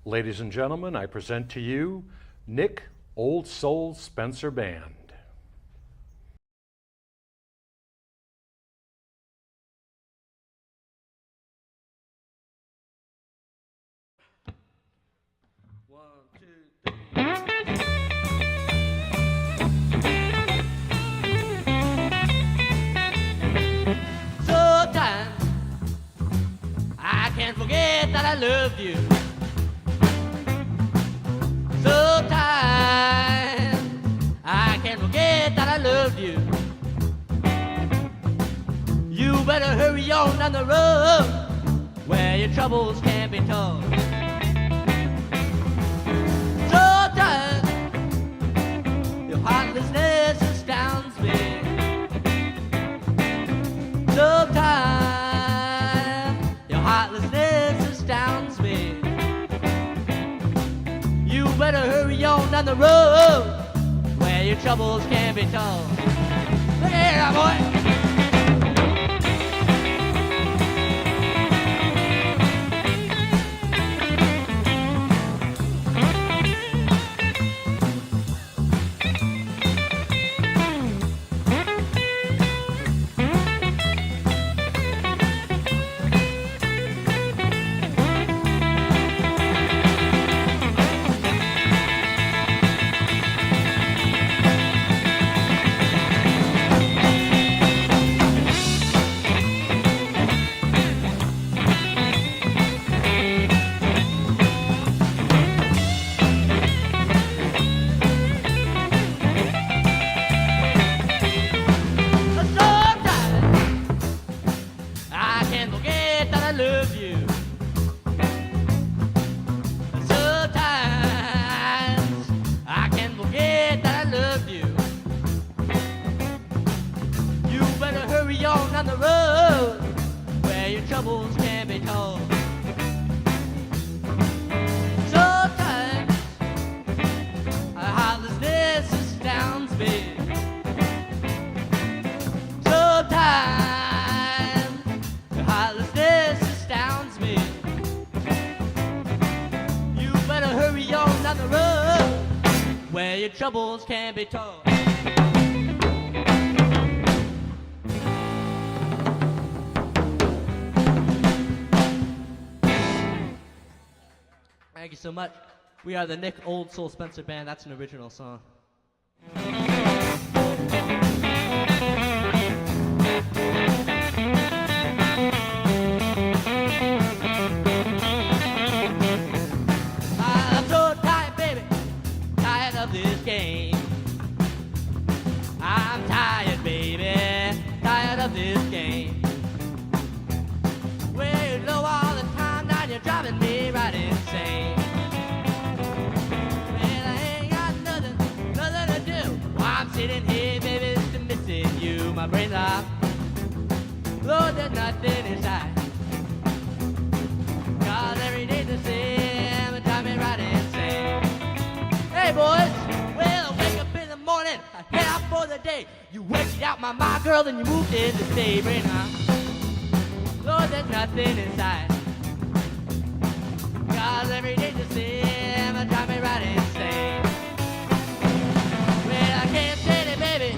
Ladies and gentlemen, I present to you Nick Old Soul Spencer Band. Sometimes I can't forget that I loved you. Sometimes I can't forget that I loved you. You better hurry on down the road where your troubles can't be told. Sometimes your heartlessness astounds me. Sometimes your heartlessness astounds me. You better hurry on down the road where your troubles can't be told. Look here, boy. On the road where your troubles can't be told. Sometimes heartlessness astounds me. Sometimes heartlessness astounds me. You better hurry on down the road where your troubles can't be told. Thank you so much. We are the Nick Old Soul Spencer Band. That's an original song. I'm so tired, baby, tired of this game. I'm tired, baby, tired of this game. Way low all the time, now you're driving me right insane. Well, I ain't got nothing to do. While I'm sitting here, baby, still missing you. My brain's off, Lord, there's nothing inside. Cause every day's the same, and drive me right insane. Hey, boys, well, I wake up in the morning, I head out for the day. You emptied out my mind, girl, and you moved in to stay. Brain off, Lord, there's nothing inside. Cause every day's the same, and drive me right insane. Well, I can't stand it, baby,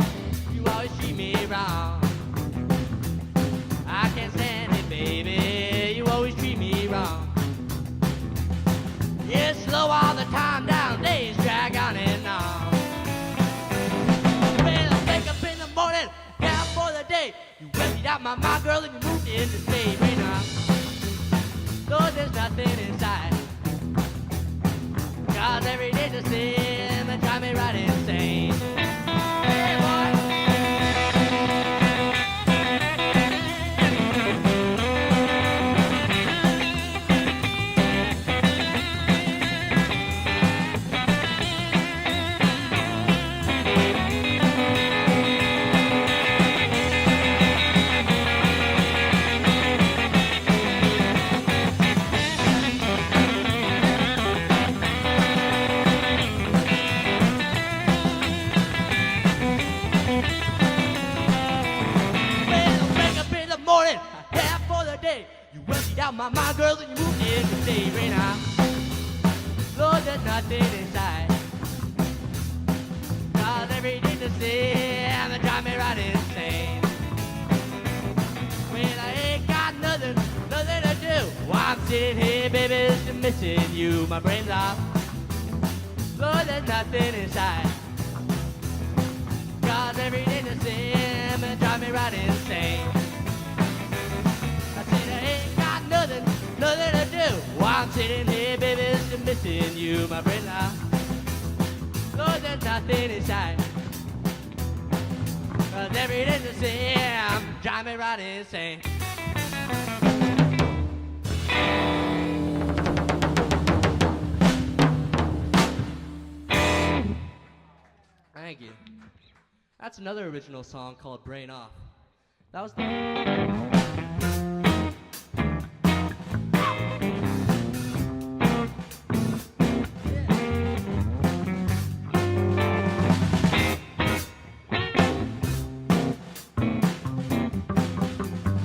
you always treat me wrong. I can't stand it, baby, you always treat me wrong. You're slow all the time, down days drag on and on. Well, I wake up in the morning, get out for the day. You emptied out my mind, girl, and you moved in to stay. Right now, Lord, there's nothing inside. Cause every day's the same, and drive me right insane. Hey, boy. sitting here, baby, just missing you. My brain's off. Lord, there's nothing inside. Cause every day the same and drive me right insane. I said I ain't got nothing to do. While I'm sitting here, baby, just missing you. My brain's off. Lord, there's nothing inside. Cause every day the same, drive me right insane. Thank you. That's another original song called Brain Off. That was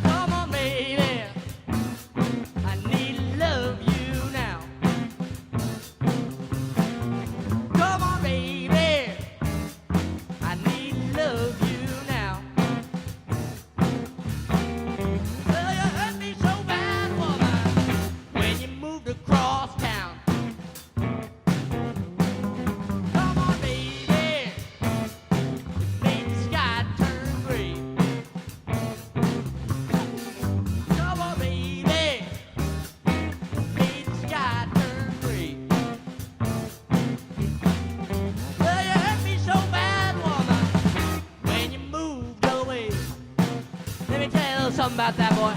Come on, baby. I need to love you now. Come on, baby. I need to love you now. Well, you hurt me so bad, woman, when you moved across town. Come on, baby. Made the sky turn gray. Come on, baby. Made the sky turn gray. Well, you hurt me so bad, woman, when you moved away. Let me tell you something about that boy.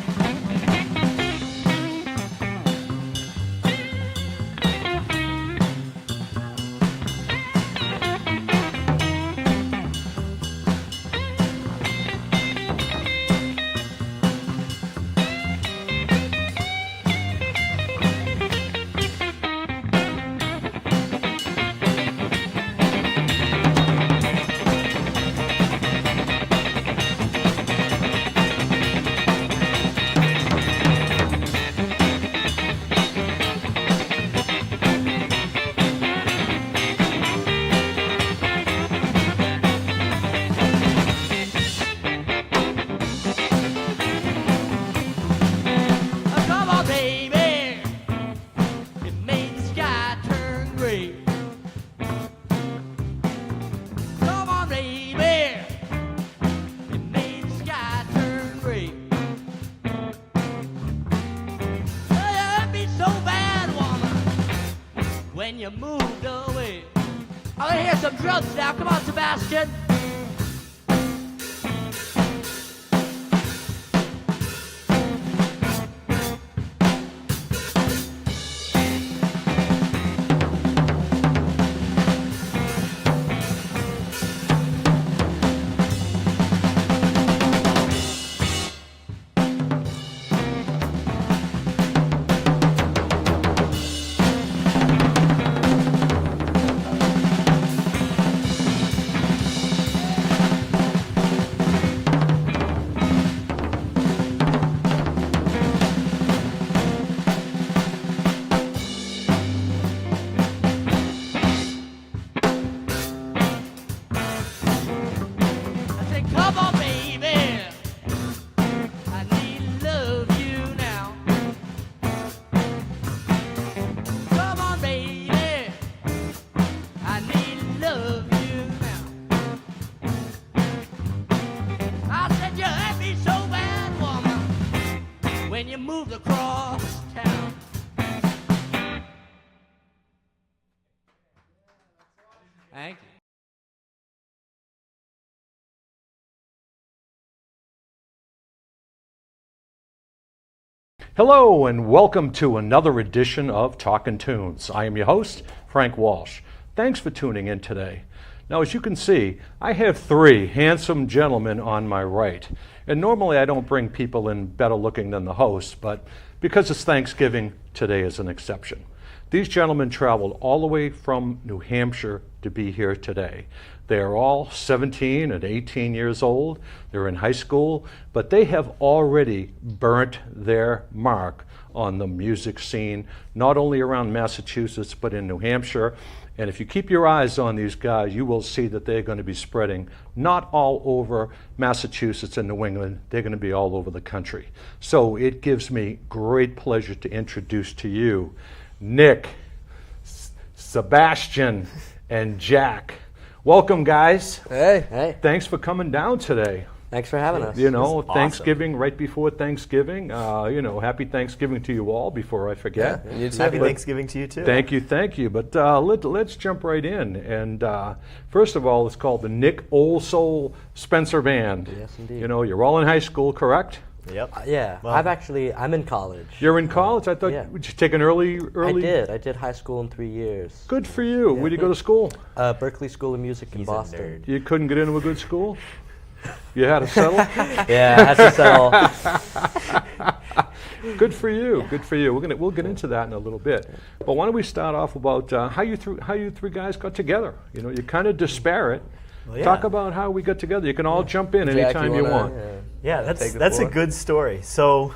Come on, baby. It made the sky turn gray. Come on, baby. It made the sky turn gray. Well, you hurt me so bad, woman, when you moved away. I want to hear some drums now. Come on, Sebastian. I said, come on, baby. I need to love you now. Come on, baby. I need to love you now. I said, you hurt me so bad, woman, when you moved across town. Thank you. Hello and welcome to another edition of Talkin' Tunes. I am your host, Frank Walsh. Thanks for tuning in today. Now, as you can see, I have three handsome gentlemen on my right. And normally I don't bring people in better looking than the host, but because it's Thanksgiving, today is an exception. These gentlemen traveled all the way from New Hampshire to be here today. They are all 17 and 18 years old. They're in high school, but they have already burnt their mark on the music scene, not only around Massachusetts, but in New Hampshire. And if you keep your eyes on these guys, you will see that they're going to be spreading not all over Massachusetts and New England, they're going to be all over the country. So it gives me great pleasure to introduce to you Nick, Sebastian, and Jack. Welcome, guys. Hey. Hey. Thanks for coming down today. Thanks for having us. You know, Awesome. Thanksgiving, right before Thanksgiving. Happy Thanksgiving to you all before I forget. Yeah, you too. Happy Thanksgiving to you too. Thank you. But let's jump right in. And first of all, it's called the Nick Old Soul Spencer Band. Yes, indeed. You know, you're all in high school, correct? Yep. Yeah, Well, I'm in college. You're in college? I thought, yeah. would you take an early? I did high school in 3 years. Good for you. Where'd you go to school? Berkeley School of Music in He's a Boston. nerd. You couldn't get into a good school? You had to settle? Yeah, I had to settle. Good for you. Good for you. We'll get into that in a little bit. But why don't we start off about how you three guys got together? You know, you're kind of disparate. Well, yeah. Talk about how we got together. You can all jump in Jack, anytime you wanna- want. Yeah, take the that's a floor? good story. So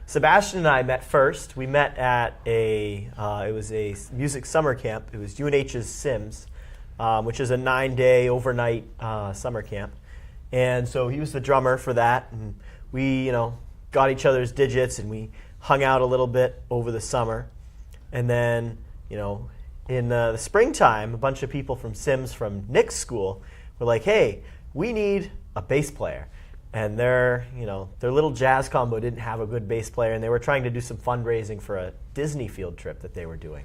Sebastian and I met first. We met at it was a music summer camp. It was UNH's Sims, which is a 9-day overnight summer camp. And so he was the drummer for that, and we, got each other's digits, and we hung out a little bit over the summer. And then, in the springtime, a bunch of people from Sims from Nick's school were like, "Hey, we need a bass player." And their little jazz combo didn't have a good bass player, and they were trying to do some fundraising for a Disney field trip that they were doing.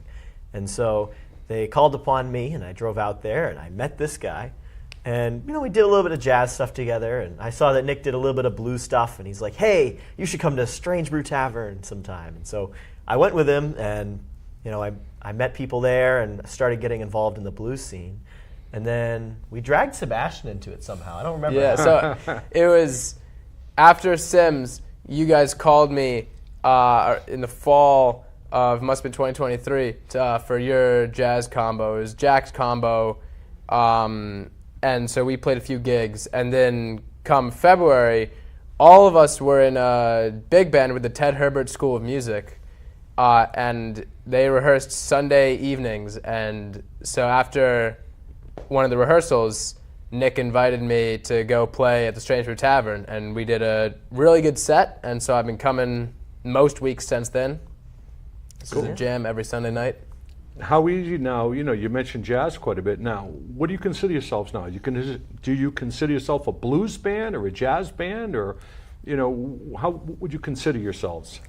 And so they called upon me, and I drove out there, and I met this guy. And, we did a little bit of jazz stuff together, and I saw that Nick did a little bit of blues stuff, and he's like, "Hey, you should come to Strange Brew Tavern sometime." And so I went with him, and, I met people there and started getting involved in the blues scene. And then we dragged Sebastian into it somehow. I don't remember. Yeah, how. so it was after Sims, you guys called me in the fall of, must have been 2023, for your jazz combo. It was Jack's combo. And so we played a few gigs, and then come February, all of us were in a big band with the Ted Herbert School of Music, and they rehearsed Sunday evenings. And so after one of the rehearsals, Nick invited me to go play at the Strange Brew Tavern, and we did a really good set, and so I've been coming most weeks since then. This is a jam every Sunday night. How easy now? You mentioned jazz quite a bit. Now, what do you consider yourselves now? Do you consider yourself a blues band or a jazz band, or how would you consider yourselves?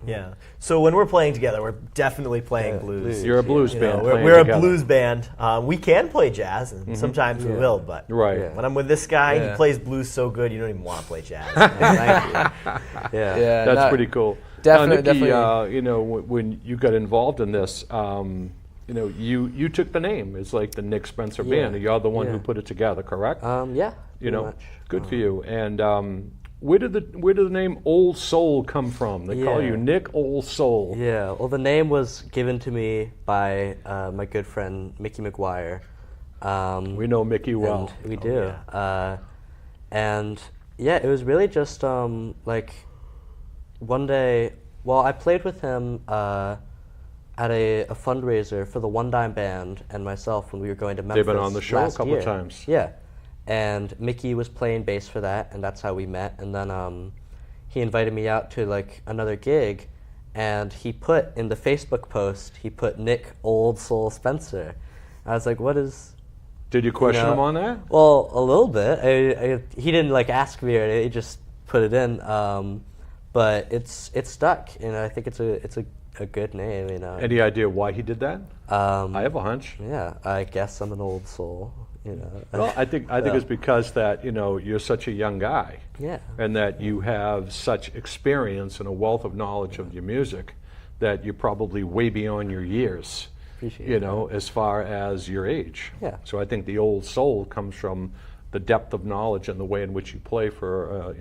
Yeah. So when we're playing together, we're definitely playing blues. You're a blues band. playing We're together. a blues band. We can play jazz, and sometimes we will. But Right. when I'm with this guy, Yeah. he plays blues so good, you don't even want to play jazz. Thank you. Yeah. Yeah, That's no, pretty cool. Definitely, now, Nikki, definitely. when you got involved in this, you took the name. It's like the Nick Spencer Band. You're the one who put it together, correct? Yeah. pretty much. Good for you. And where did the name Old Soul come from? They call Yeah. you Nick Old Soul. Yeah. Well, the name was given to me by my good friend Mickey McGuire. We know Mickey well. And we do. And yeah, it was really just like one day. Well, I played with him at a fundraiser for the One Dime Band and myself when we were going to Memphis. They've been on the show a last couple year. of times. Yeah, and Mickey was playing bass for that, and that's how we met. And then he invited me out to like another gig, and he put in the Facebook post, he put Nick Old Soul Spencer. I was like, what is? Did you question know, him on that? Well, a little bit. He didn't like ask me or anything. He just put it in. But it's stuck, and I think it's a good name. Any idea why he did that? I have a hunch. Yeah, I guess I'm an old soul. Well, I think it's because that you're such a young guy. Yeah. And that you have such experience and a wealth of knowledge of your music that you're probably way beyond your years. Appreciate As far as your age. Yeah. So I think the old soul comes from the depth of knowledge and the way in which you play for a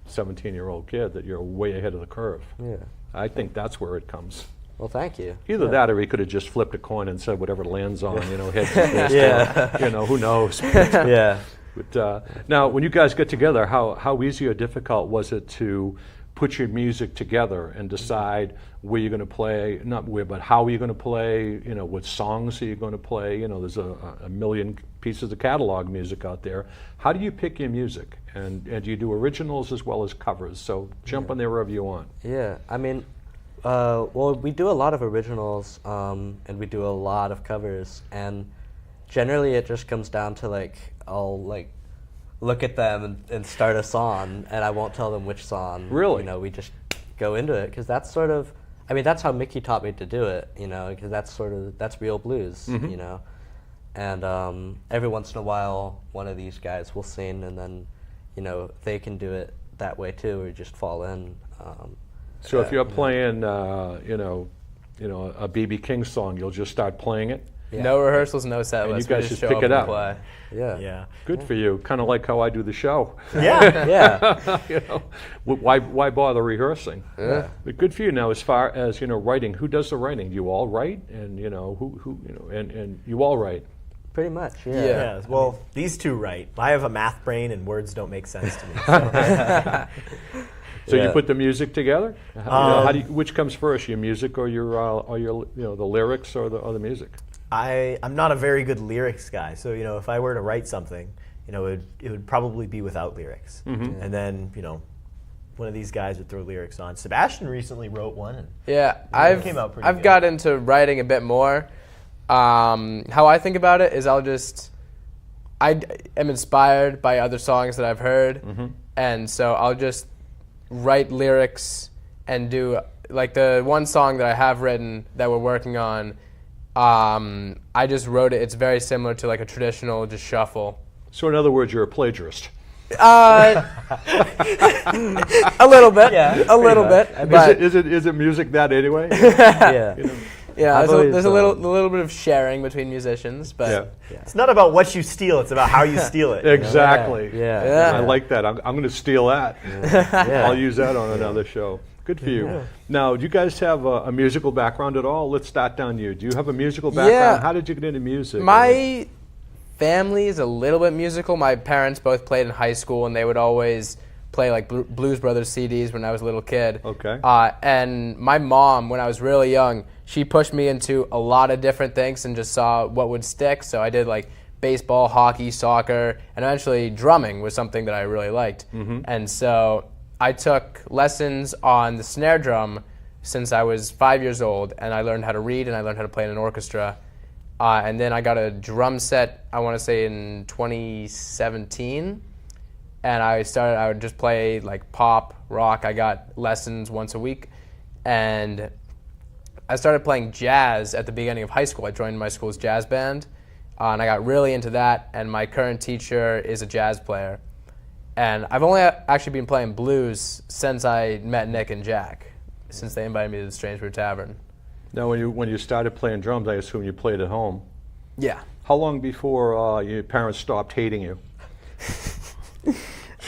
17-year-old kid, that you're way ahead of the curve. Yeah. I think that's where it comes. Well, thank you. Either that, or he could have just flipped a coin and said whatever it lands on, heads or tails. Who knows? Yeah. But now, when you guys get together, how easy or difficult was it to put your music together and decide where you're going to play, not where, but how you're going to play, what songs are you going to play? There's a million pieces of catalog music out there. How do you pick your music? And do you do originals as well as covers? So jump on there wherever you want. Yeah, I mean, well, we do a lot of originals, and we do a lot of covers, and generally it just comes down to I'll look at them and start a song, and I won't tell them which song. Really? We just go into it, because that's sort of, that's how Mickey taught me to do it, because that's real blues, and every once in a while, one of these guys will sing, and then, they can do it that way too, or just fall in. So if you're playing, a B.B. King song, you'll just start playing it? Yeah. No rehersals, no set And list. you guys We just show pick up it and up. play. Yeah. Yeah. Good for you. Kind of like how I do the show. Yeah. Why bother rehearsing? Yeah. But good for you. Now, as far as writing, who does the writing? You all write, and and you all write. Pretty much, yeah. Yeah. Well, these two write. I have a math brain, and words don't make sense to me. So. So Yeah. you put the music together. Which comes first, your music or your the lyrics or the music? I'm not a very good lyrics guy, so if I were to write something, it would probably be without lyrics, and then one of these guys would throw lyrics on. Sebastian recently wrote one. And Yeah, came out pretty I've good. got into writing a bit more. How I think about it is I am inspired by other songs that I've heard, and so I'll just write lyrics and do the one song that I have written that we're working on. I just wrote it. It's very similar to a traditional just shuffle. So in other words, you're a plagiarist. A little bit, a little bit. But Is it music that anyway? Yeah. yeah, I've there's a always, little bit of sharing between musicians, but It's not about what you steal; it's about how you steal it. Exactly. Yeah. I like that. I'm going to steal that. Yeah. I'll use that on another show. Good for you. Now, do you guys have a musical background at all? Let's start down you. Do you have a musical background? Yeah. How did you get into music? My family is a little bit musical. My parents both played in high school, and they would always play Blues Brothers CDs when I was a little kid. Okay. And my mom, when I was really young, she pushed me into a lot of different things and just saw what would stick. So I did baseball, hockey, soccer, and eventually drumming was something that I really liked. And so I took lessons on the snare drum since I was 5 years old, and I learned how to read and I learned how to play in an orchestra. And then I got a drum set, I want to say in 2017, and I would just play pop, rock. I got lessons once a week, and I started playing jazz at the beginning of high school. I joined my school's jazz band, and I got really into that, and my current teacher is a jazz player. And I've only actually been playing blues since I met Nick and Jack, since they invited me to the Strange Brew Tavern. Now, when you started playing drums, I assume you played at home. Yeah. How long before your parents stopped hating you?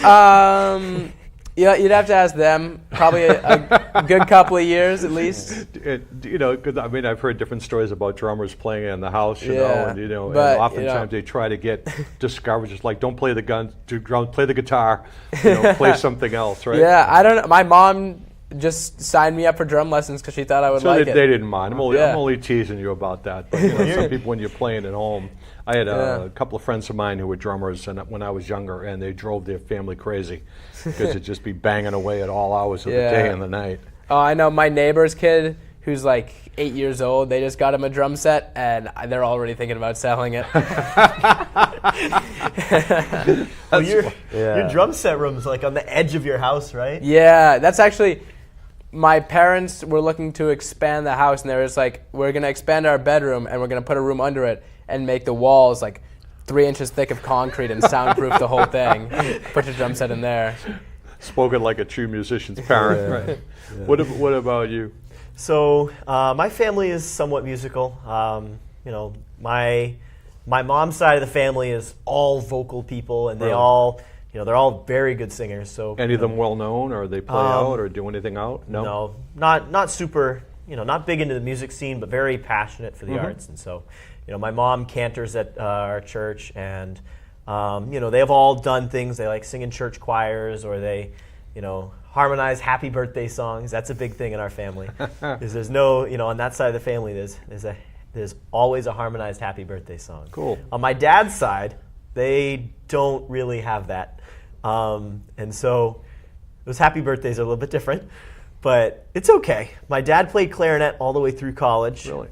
Yeah, you'd have to ask them. Probably a good couple of years at least. Because I've heard different stories about drummers playing in the house, Yeah, and but, and oftentimes they try to get discouraged. It's like, don't play the drum, play the guitar, play something else, right? Yeah, I don't know. My mom just signed me up for drum lessons because she thought I would So like they it. didn't mind. I'm only teasing you about that. But some people, when you're playing at home, I had a couple of friends of mine who were drummers, and when I was younger, and they drove their family crazy because it'd just be banging away at all hours of the day and the night. Oh, I know. My neighbor's kid, who's 8 years old, they just got him a drum set, and they're already thinking about selling it. Well, your drum set room's on the edge of your house, right? Yeah, that's actually. My parents were looking to expand the house, and they were just we're going to expand our bedroom, and we're going to put a room under it and make the walls 3 inches thick of concrete and soundproof the whole thing. Put your drum set in there. Spoken like a true musician's parent, right? Yeah. What about you? So my family is somewhat musical. My mom's side of the family is all vocal people, and they all, they're all very good singers. So any of them well known, or they play out or do anything out? No, not super not big into the music scene, but very passionate for the arts. And so, my mom cantors at our church, and they have all done things. They like sing in church choirs, or they, harmonize happy birthday songs. That's a big thing in our family. There's no, on that side of the family, there's always a harmonized happy birthday song. Cool. On my dad's side, they don't really have that. And so those happy birthdays are a little bit different, but it's okay. My dad played clarinet all the way through college. Really?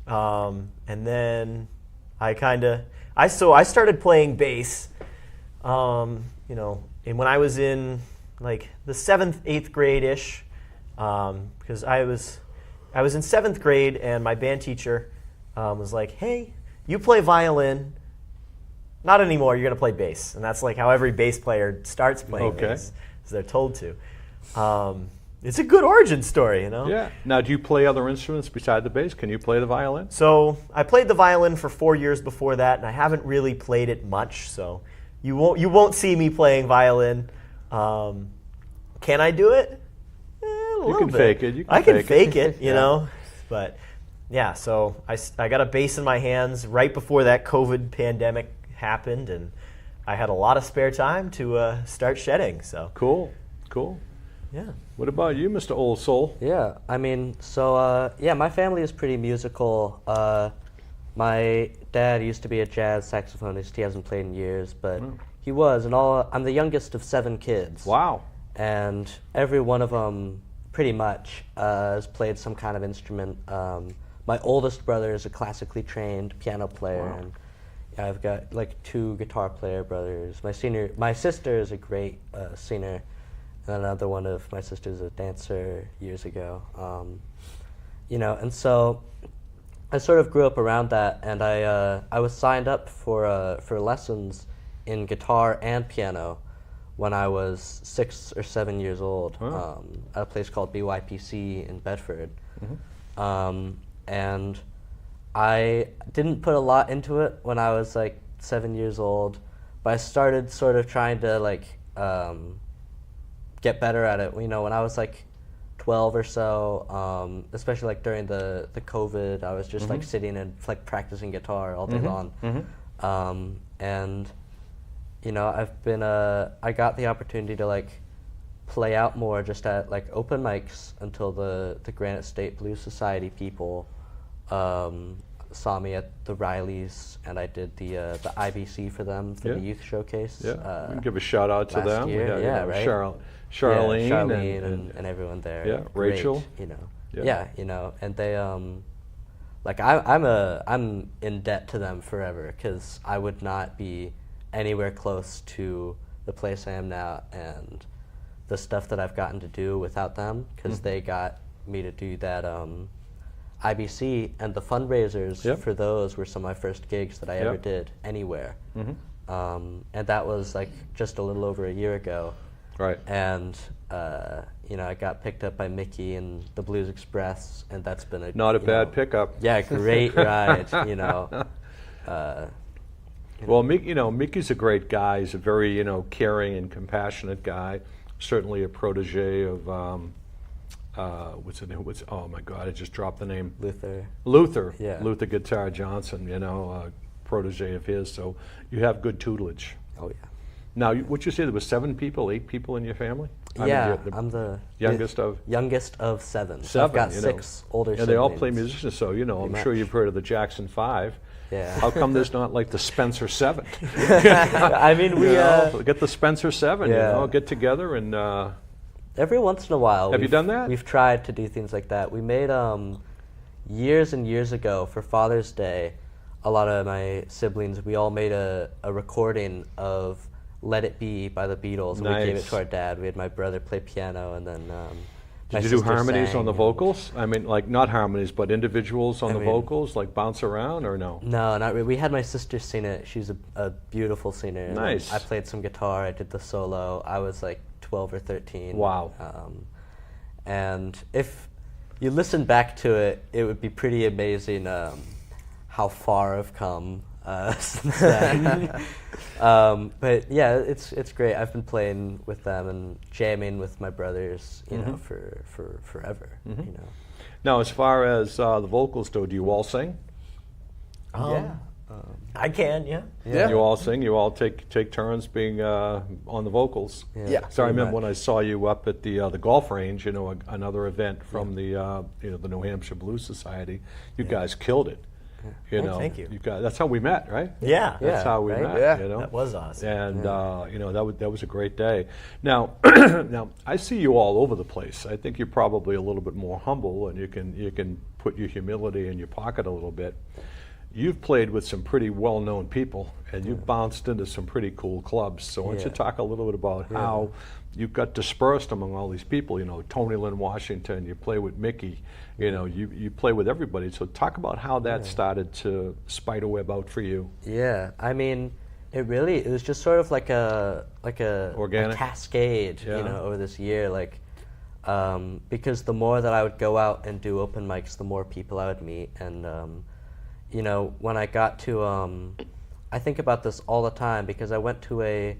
And then I started playing bass, and when I was in like the 7th, 8th grade-ish, because I was in 7th grade, and my band teacher was like, hey, you play violin. Not anymore, you're going to play bass. And that's like how every bass player starts playing bass, as they're told to. It's a good origin story, Yeah. Now, do you play other instruments beside the bass? Can you play the violin? So I played the violin for 4 years before that, and I haven't really played it much. So you won't see me playing violin. Can I do it? A little can bit. fake it. I can fake it, you know. But yeah, so I got a bass in my hands right before that COVID pandemic happened, and I had a lot of spare time to start shedding. So Cool. yeah. What about you, Mr. Old Soul? Yeah, I mean, so my family is pretty musical. My dad used to be a jazz saxophonist. He hasn't played in years, but he was. And I'm the youngest of 7 kids. Wow. And every one of them, pretty much, has played some kind of instrument. My oldest brother is a classically trained piano player, and I've got like 2 guitar player brothers. My sister is a great singer. And another one of my sisters a dancer years ago, and so I sort of grew up around that, and I was signed up for lessons in guitar and piano when I was 6 or 7 years old at a place called BYPC in Bedford, and I didn't put a lot into it when I was like 7 years old, but I started sort of trying to get better at it. When I was like 12 or so, especially like during the COVID, I was just like sitting and like practicing guitar all day long. And I got the opportunity to like play out more just at like open mics until the Granite State Blues Society people saw me at the Rileys, and I did the IBC for them for the youth showcase. Yeah, we can give a shout out to last them. year. Right. Charlene, and everyone there. Yeah, Great, Rachel. And they I'm in debt to them forever, because I would not be anywhere close to the place I am now and the stuff that I've gotten to do without them, because they got me to do that IBC, and the fundraisers for those were some of my first gigs that I ever did anywhere. And that was like just a little over a year ago. Right. And I got picked up by Mickey and the Blues Express, and that's been not a bad pickup. Yeah, great ride. Well, Mickey's a great guy. He's a very caring and compassionate guy. Certainly a protege of what's the name? Oh my God! I just dropped the name. Luther. Yeah. Luther Guitar Johnson. Protege of his. So you have good tutelage. Oh yeah. Now, what you say, there was 7 people, 8 people in your family? I'm the youngest of? Youngest of 7. 7, I've got 6 older siblings. And they all play musicians, so, I'm sure you've heard of the Jackson 5. Yeah. How come there's not like the Spencer 7? I mean, we get the Spencer 7, get together and... every once in a while. Have you done that? We've tried to do things like that. We made, years and years ago, for Father's Day, a lot of my siblings, we all made a recording of Let It Be by the Beatles, and Nice. we gave it to our dad. We had my brother play piano, and then Did you do harmonies on the vocals? I mean, like not harmonies, but individuals on the vocals, like bounce around, or no? No, not really. We had my sister sing it. She's a beautiful singer. And Nice. I played some guitar. I did the solo. I was like 12 or 13. Wow. And if you listen back to it, it would be pretty amazing how far I've come since then. But yeah, it's great. I've been playing with them and jamming with my brothers, for forever. Now, as far as the vocals go, do you all sing? Yeah. I can, yeah. Yeah. You all sing. You all take turns being on the vocals. Yeah. So I remember much. when I saw you up at the golf range, another event from the the New Hampshire Blues Society. You guys killed it. Thank you. guys, that's how we met, right? Yeah. That's how we right? met. Yeah. That was awesome. And that was a great day. Now, now I see you all over the place. I think you're probably a little bit more humble, and you can put your humility in your pocket a little bit. You've played with some pretty well-known people, and you've bounced into some pretty cool clubs. So why don't you talk a little bit about how you got dispersed among all these people? Tony Lynn Washington, you play with Mickey, you play with everybody. So talk about how that started to spiderweb out for you. Yeah, I mean, it was just sort of like a Organic? a cascade, over this year, because the more that I would go out and do open mics, the more people I would meet, and when I got to, I think about this all the time because I went to a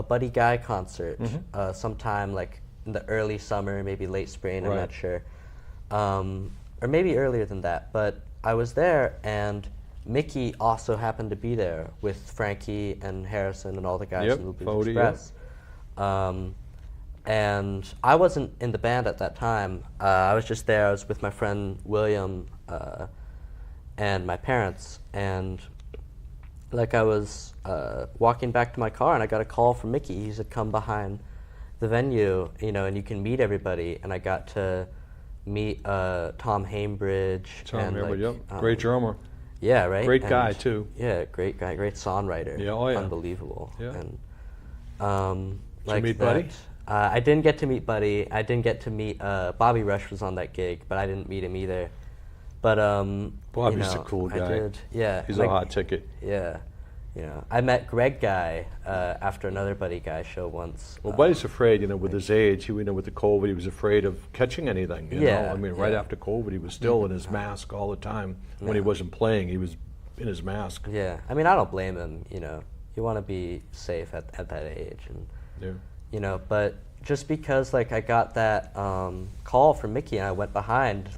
Buddy Guy concert sometime like in the early summer, maybe late spring, I'm not sure, or maybe earlier than that. But I was there, and Mickey also happened to be there with Frankie and Harrison and all the guys in the Blues Express. And I wasn't in the band at that time. I was just there. I was with my friend William and my parents, and I was walking back to my car, and I got a call from Mickey. He said, "Come behind the venue, and you can meet everybody." And I got to meet Tom Hambridge. Great drummer. Yeah, right. Great guy too. Yeah, great guy, great songwriter. Yeah, oh yeah. Unbelievable. Yeah. And Did you meet Buddy? I didn't get to meet Buddy. I didn't get to meet Bobby Rush was on that gig, but I didn't meet him either. But Bobby's a cool guy. I did, yeah. He's a hot ticket. Yeah, I met Greg Guy after another Buddy Guy show once. Well, Buddy's afraid, with his age, with the COVID, he was afraid of catching anything. Yeah, I mean, right after COVID, he was still in his mask all the time. When he wasn't playing, he was in his mask. Yeah, I mean, I don't blame him. You want to be safe at that age, and but just because I got that call from Mickey and I went behind,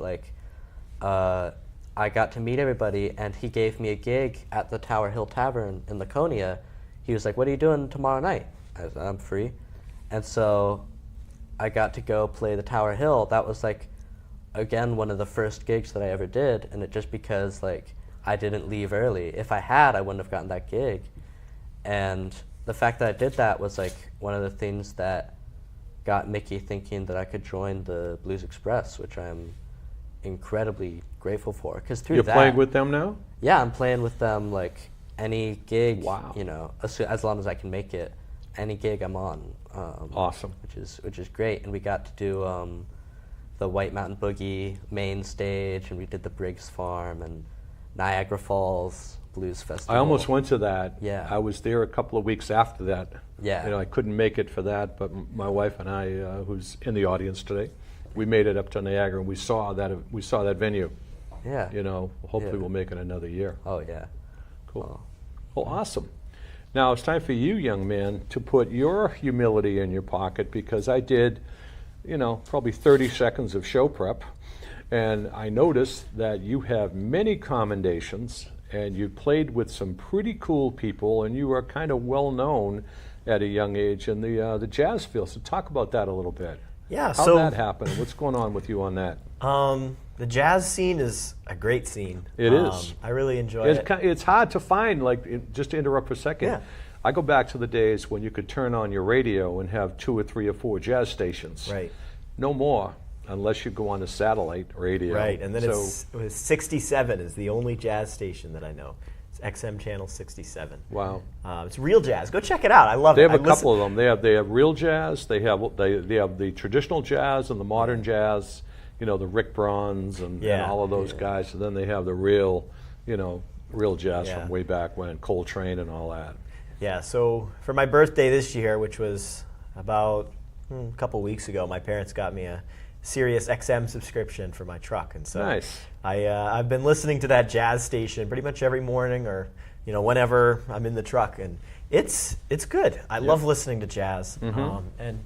I got to meet everybody, and he gave me a gig at the Tower Hill Tavern in Laconia. He was like, "What are you doing tomorrow night?" I said, "I'm free." And so I got to go play the Tower Hill. That was again, one of the first gigs that I ever did, and it just because I didn't leave early. If I had, I wouldn't have gotten that gig. And the fact that I did that was one of the things that got Mickey thinking that I could join the Blues Express, which I'm incredibly grateful for. Because through You're that, playing with them now? Yeah, I'm playing with them any gig. Wow. As long as I can make it, any gig I'm on. Awesome. Which is great, and we got to do the White Mountain Boogie main stage, and we did the Briggs Farm and Niagara Falls Blues Festival. I almost went to that. Yeah. I was there a couple of weeks after that. Yeah. I couldn't make it for that, but my wife and I, who's in the audience today, we made it up to Niagara, and we saw that venue. Yeah. Hopefully we'll make it another year. Oh yeah. Cool. Well, awesome. Now it's time for you, young man, to put your humility in your pocket, because I did, probably 30 seconds of show prep, and I noticed that you have many commendations, and you played with some pretty cool people, and you are kind of well known at a young age in the jazz field. So talk about that a little bit. Yeah. How'd that happen? What's going on with you on that? The jazz scene is a great scene. It is. I really enjoy it. It's hard to find, just to interrupt for a second. Yeah. I go back to the days when you could turn on your radio and have 2 or 3 or 4 jazz stations. Right. No more, unless you go on a satellite radio. Right, and then it was 67 is the only jazz station that I know. It's XM channel 67. Wow. It's real jazz. Go check it out. I love They it. have a couple of them. They have real jazz. They have the traditional jazz and the modern jazz. The Rick Brons and all of those guys. And then they have the real jazz from way back when, Coltrane and all that. Yeah. So for my birthday this year, which was about a couple weeks ago, my parents got me a Sirius XM subscription for my truck, and so nice. I've been listening to that jazz station pretty much every morning, or whenever I'm in the truck, and it's good. I love listening to jazz, and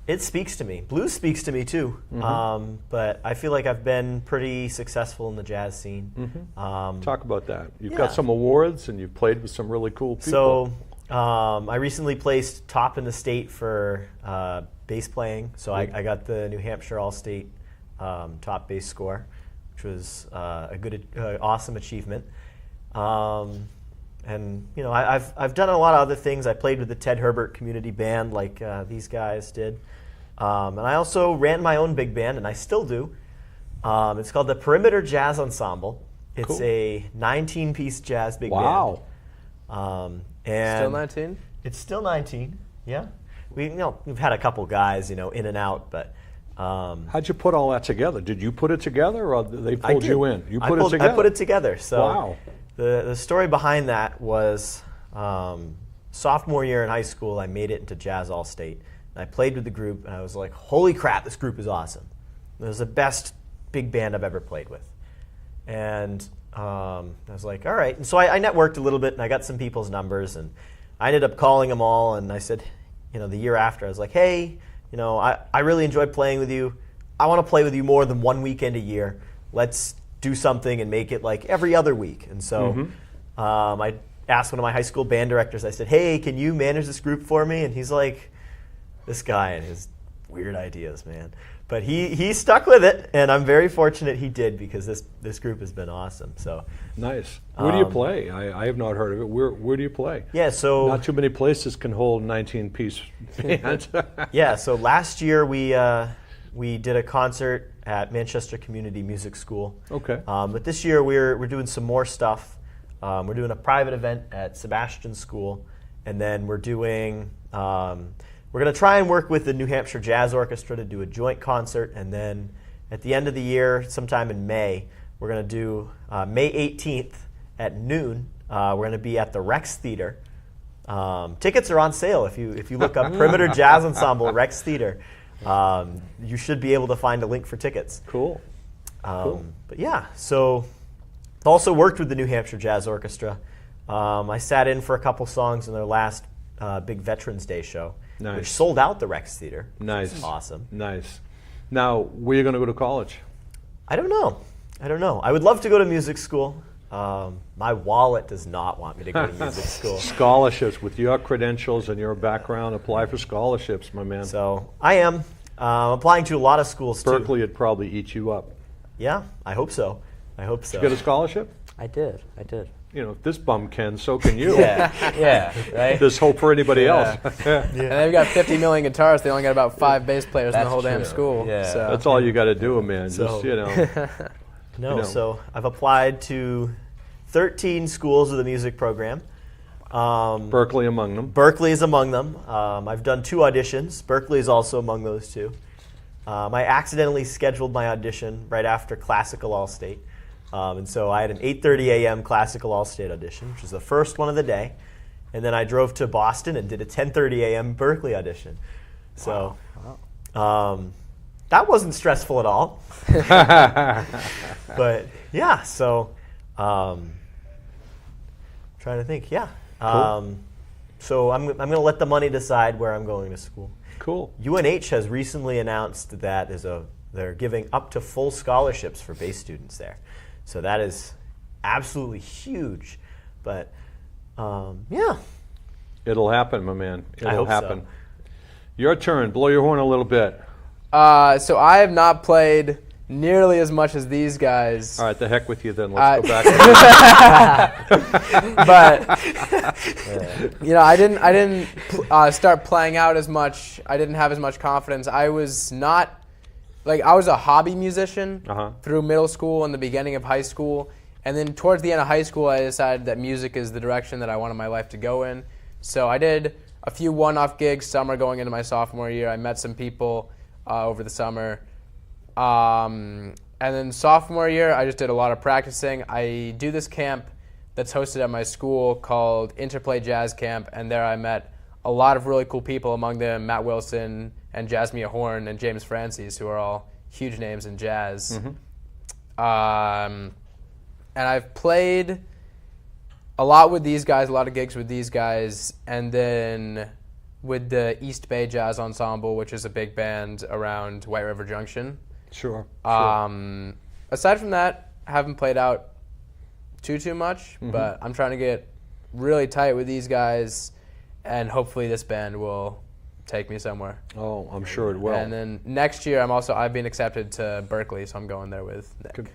It speaks to me. Blues speaks to me too. But I feel like I've been pretty successful in the jazz scene. Talk about that. You've Yeah. got some awards and you've played with some really cool people. So I recently placed top in the state for bass playing. So I got the New Hampshire All-State top bass score, which was a good, awesome achievement. And you know, I've done a lot of other things. I played with the Ted Herbert Community Band, like these guys did, and I also ran my own big band, and I still do. It's called the Perimeter Jazz Ensemble. It's Cool. a 19-piece jazz big wow. band. And Still 19? It's still 19. Yeah, we've had a couple guys, in and out, but. How'd you put all that together? Did you put it together, or they I pulled did. you in? You I put pulled- it together. I put it together. So Wow. the story behind that was sophomore year in high school, I made it into Jazz All-State. And I played with the group, and I was like, holy crap, this group is awesome. It was the best big band I've ever played with. And I was like, all right. And so I networked a little bit, and I got some people's numbers, and I ended up calling them all, and I said, the year after, I was like, hey, I really enjoyed playing with you. I want to play with you more than one weekend a year. Let's do something and make it like every other week. And so I asked one of my high school band directors, I said, hey, can you manage this group for me? And he's like, this guy and his weird ideas, man. But he stuck with it, and I'm very fortunate he did, because this group has been awesome. So Nice. Where do you play? I have not heard of it. Where do you play? yeah, so Not too many places can hold 19-piece band. yeah, so last year we did a concert at Manchester Community Music School. Okay. But this year we're doing some more stuff. We're doing a private event at Sebastian School, and then we're doing. We're going to try and work with the New Hampshire Jazz Orchestra to do a joint concert, and then at the end of the year, sometime in May, we're going to do May 18th at noon. We're going to be at the Rex Theater. Tickets are on sale if you look up Perimeter Jazz Ensemble Rex Theater. You should be able to find a link for tickets. Cool. But yeah, so also worked with the New Hampshire Jazz Orchestra. I sat in for a couple songs in their last big Veterans Day show, Nice. which sold out the Rex Theater. Nice. It's awesome. Nice. Now, where are you going to go to college? I don't know. I would love to go to music school. My wallet does not want me to go to music school. Scholarships. With your credentials and your background, apply for scholarships, my man. So I am applying to a lot of schools too. Berkeley would probably eat you up. Yeah, I hope so. Did you get a scholarship? I did. If this bum can, so can you. Yeah, right? There's hope for anybody else. And they've got 50 million guitarists. They only got about 5 bass players in the That's whole damn true. school. Yeah. So. That's all you got to do, man. So- Just, No, know. so I've applied to 13 schools with a music program. Berkeley among them. Berkeley is among them. I've done 2 auditions. Berkeley is also among those 2. I accidentally scheduled my audition right after Classical All-State. And so I had an 8:30 a.m. Classical All-State audition, which was the first one of the day. And then I drove to Boston and did a 10:30 a.m. Berkeley audition. So that wasn't stressful at all. But yeah, so trying to think, yeah. So I'm going to let the money decide where I'm going to school. Cool. UNH has recently announced that they're giving up to full scholarships for bass students there. So that is absolutely huge. But yeah. It'll happen, my man. It'll hope so. happen. Your turn. Blow your horn a little bit. So I have not played nearly as much as these guys. All right, the heck with you then. Let's go back. But I didn't start playing out as much. I didn't have as much confidence. I was not I was a hobby musician through middle school and the beginning of high school, and then towards the end of high school, I decided that music is the direction that I wanted my life to go in. So I did a few one-off gigs summer going into my sophomore year. I met some people over the summer. And then sophomore year, I just did a lot of practicing. I do this camp that's hosted at my school called Interplay Jazz Camp, and there I met a lot of really cool people, among them Matt Wilson and Jasmine Horn and James Francis, who are all huge names in jazz. And I've played a lot with these guys, a lot of gigs with these guys, and then with the East Bay Jazz Ensemble, which is a big band around White River Junction. Sure. Aside from that, haven't played out too much, but I'm trying to get really tight with these guys, and hopefully this band will take me somewhere. Oh, I'm sure it will. And then next year, I've been accepted to Berkeley, so I'm going there with Nick.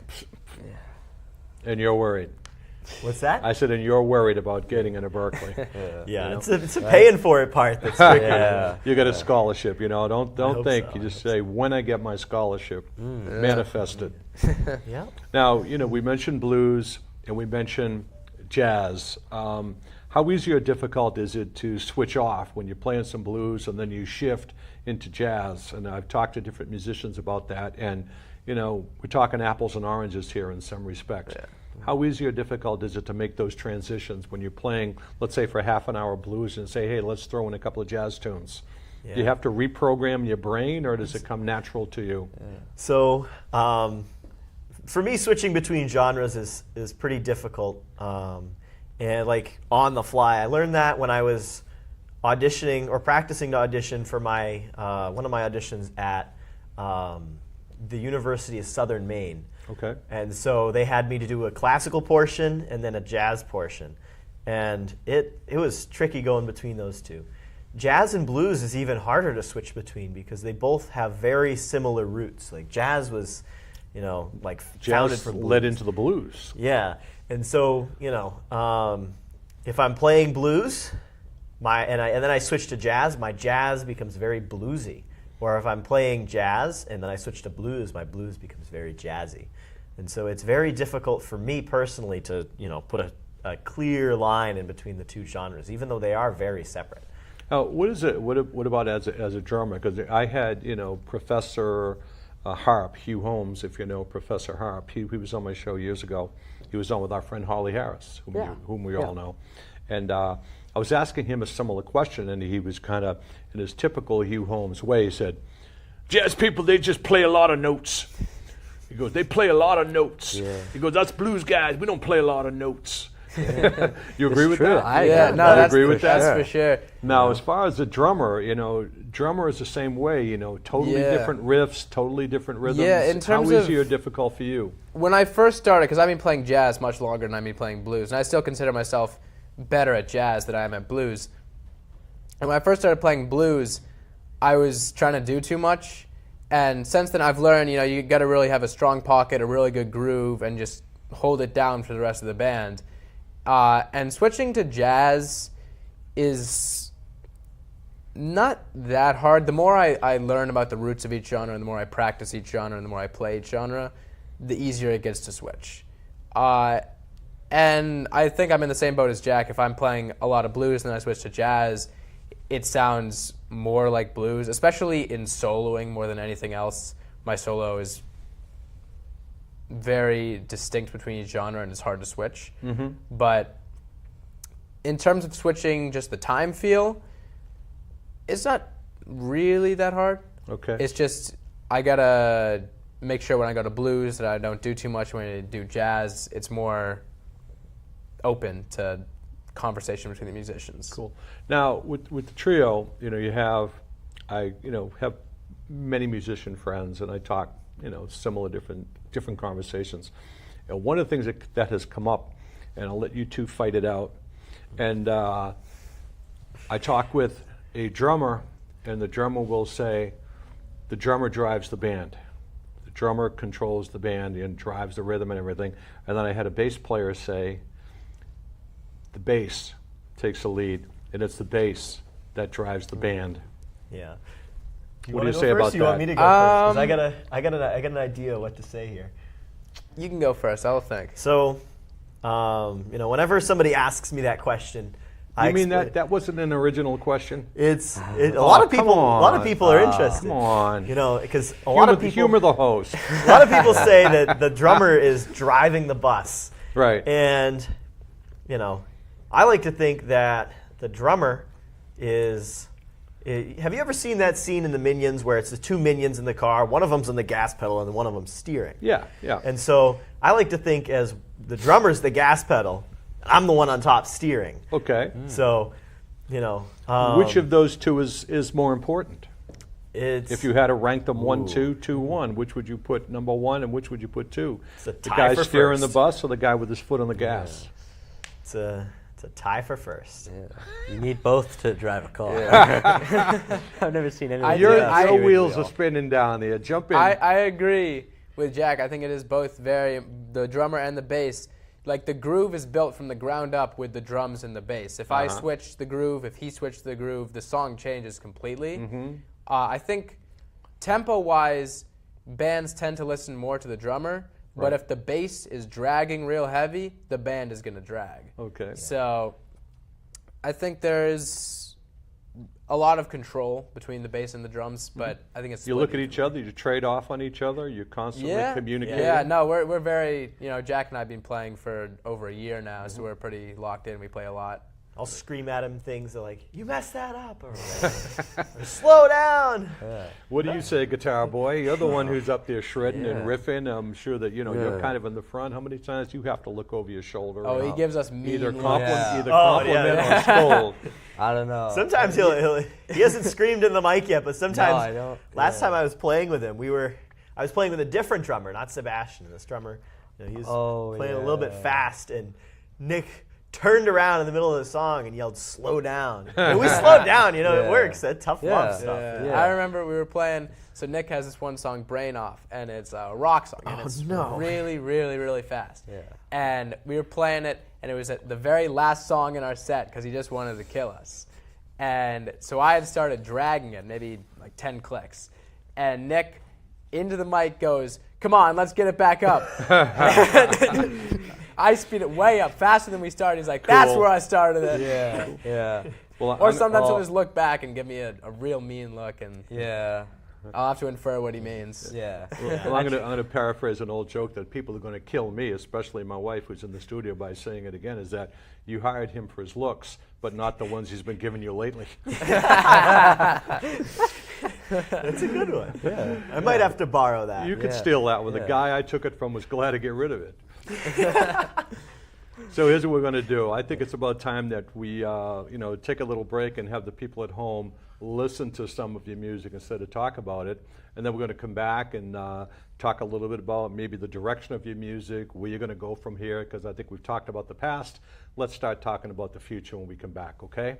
And you're worried. What's that? I said, and you're worried about getting into Berkeley. Yeah, it's a paying for it part that's tricky. You get a scholarship, Don't hope think. so. You just say, when I get my scholarship, manifest it. Yeah. Now, we mentioned blues and we mentioned jazz. How easy or difficult is it to switch off when you're playing some blues and then you shift into jazz? And I've talked to different musicians about that, and we're talking apples and oranges here in some respects. Yeah. How easy or difficult is it to make those transitions when you're playing, let's say, for half an hour blues and say, hey, let's throw in a couple of jazz tunes? Yeah. Do you have to reprogram your brain, or does it come natural to you? So for me, switching between genres is pretty difficult, and like on the fly. I learned that when I was auditioning or practicing to audition for my one of my auditions at the University of Southern Maine. Okay. And so they had me to do a classical portion and then a jazz portion, and it was tricky going between those two. Jazz and blues is even harder to switch between because they both have very similar roots. Like jazz was, like founded Jazz from blues. led into the blues. Yeah, and so if I'm playing blues, and then I switch to jazz, my jazz becomes very bluesy. Or if I'm playing jazz and then I switch to blues, my blues becomes very jazzy. And so it's very difficult for me personally to put a clear line in between the two genres, even though they are very separate. Now, what is it? What about as a drummer? Because I had Professor Harp, Hugh Holmes, if you know Professor Harp. He was on my show years ago. He was on with our friend Holly Harris, whom we all know. And I was asking him a similar question, and he was kind of, in his typical Hugh Holmes way, he said, jazz people, they just play a lot of notes. He goes, they play a lot of notes. Yeah. He goes, us blues guys, we don't play a lot of notes. Yeah. You agree with that? I agree with that? That's for sure. Now, as far as the drummer, drummer is the same way, totally different riffs, totally different rhythms. Yeah, in terms How easy of or difficult for you? When I first started, because I've been playing jazz much longer than I've been playing blues, and I still consider myself better at jazz than I am at blues. And when I first started playing blues, I was trying to do too much. And since then, I've learned, you got to really have a strong pocket, a really good groove, and just hold it down for the rest of the band. And switching to jazz is not that hard. The more I learn about the roots of each genre, and the more I practice each genre, and the more I play each genre, the easier it gets to switch. And I think I'm in the same boat as Jack. If I'm playing a lot of blues and then I switch to jazz, it sounds more like blues, especially in soloing more than anything else. My solo is very distinct between each genre, and it's hard to switch. Mm-hmm. But in terms of switching just the time feel, it's not really that hard. Okay. It's just I got to make sure when I go to blues that I don't do too much. When I do jazz, it's more open to conversation between the musicians. Cool. Now, with the trio, I have many musician friends, and I talk, similar different conversations. And one of the things that has come up, and I'll let you two fight it out. And I talk with a drummer, and the drummer will say, the drummer drives the band. The drummer controls the band and drives the rhythm and everything. And then I had a bass player say, the bass takes the lead, and it's the bass that drives the band. Yeah. What do you say about that? You want me to go first? 'Cause I got an idea of what to say here. You can go first. I'll think. So, whenever somebody asks me that question, You mean that wasn't an original question? A lot of people are interested. Come on. Because a lot of people humor the host. A lot of people say that the drummer is driving the bus. Right. And I like to think that the drummer is. Have you ever seen that scene in the Minions where it's the two Minions in the car? One of them's on the gas pedal and one of them's steering. Yeah. And so I like to think as the drummer's the gas pedal, I'm the one on top steering. Okay. So You know, Which of those two is more important? it's If you had to rank them 1, 2, 2, 1, which would you put number 1 and which would you put 2? It's a The tie guy for steering the first. bus or the guy with his foot on the gas? it's a tie for first. Yeah. You need both to drive a car. I've never seen anything. Your, I- your wheels are spinning down there. Jump in. I agree with Jack. I think it is both the drummer and the bass. Like the groove is built from the ground up with the drums and the bass. If I switch the groove, if he switched the groove, the song changes completely. I think tempo-wise, bands tend to listen more to the drummer. But if the bass is dragging real heavy, the band is going to drag. Okay. So I think there is a lot of control between the bass and the drums, but I think it's You split look at each other, you trade off on each other, you constantly communicate. Yeah, no, we're very, Jack and I have been playing for over a year now, so we're pretty locked in. We play a lot. I'll scream at him things like, "You messed that up," or "Slow down." What do you say, guitar boy? You're the one who's up there shredding and riffing. I'm sure that you're kind of in the front. How many times do you have to look over your shoulder? Oh, he and gives us mean either looks. compliment or scold. I don't know. Sometimes he hasn't screamed in the mic yet, but sometimes. No, I don't. Last time I was playing with him, I was playing with a different drummer, not Sebastian. This drummer, he was playing a little bit fast, and Nick turned around in the middle of the song and yelled, "Slow down." And we slowed down, it works. That tough love stuff. Yeah. I remember we were playing, so Nick has this one song, Brain Off, and it's a rock song, and it's really, really, really fast. Yeah. And we were playing it, and it was at the very last song in our set, because he just wanted to kill us. And so I had started dragging it, maybe like 10 clicks. And Nick, into the mic, goes, "Come on, let's get it back up." I speed it way up, faster than we started. He's like, "That's where I started it." Yeah. Well, Or sometimes he'll just look back and give me a real mean look, and Yeah. I'll have to infer what he means. Yeah. Well, I'm going to paraphrase an old joke that people are going to kill me, especially my wife who's in the studio, by saying it again, is that you hired him for his looks, but not the ones he's been giving you lately. That's a good one. Yeah. I might have to borrow that. You could steal that one. The guy I took it from was glad to get rid of it. So here's what we're going to do. I think it's about time that we take a little break and have the people at home listen to some of your music instead of talk about it. And then we're going to come back and talk a little bit about maybe the direction of your music, where you're going to go from here, because I think we've talked about the past. Let's start talking about the future when we come back, okay?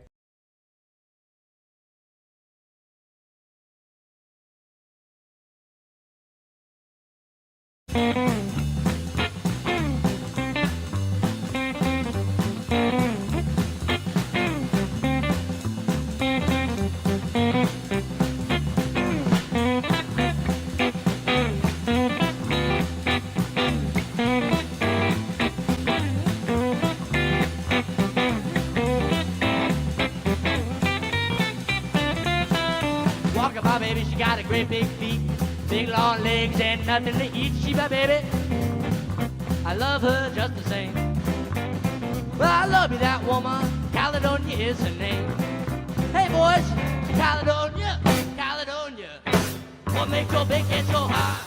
Walking my baby, she got a great big feet, big long legs and nothing to eat. She my baby, I love her just the same. Well, I love you, that woman, Caledonia is her name. Hey boys, Caledonia, Caledonia, what makes your big head so high?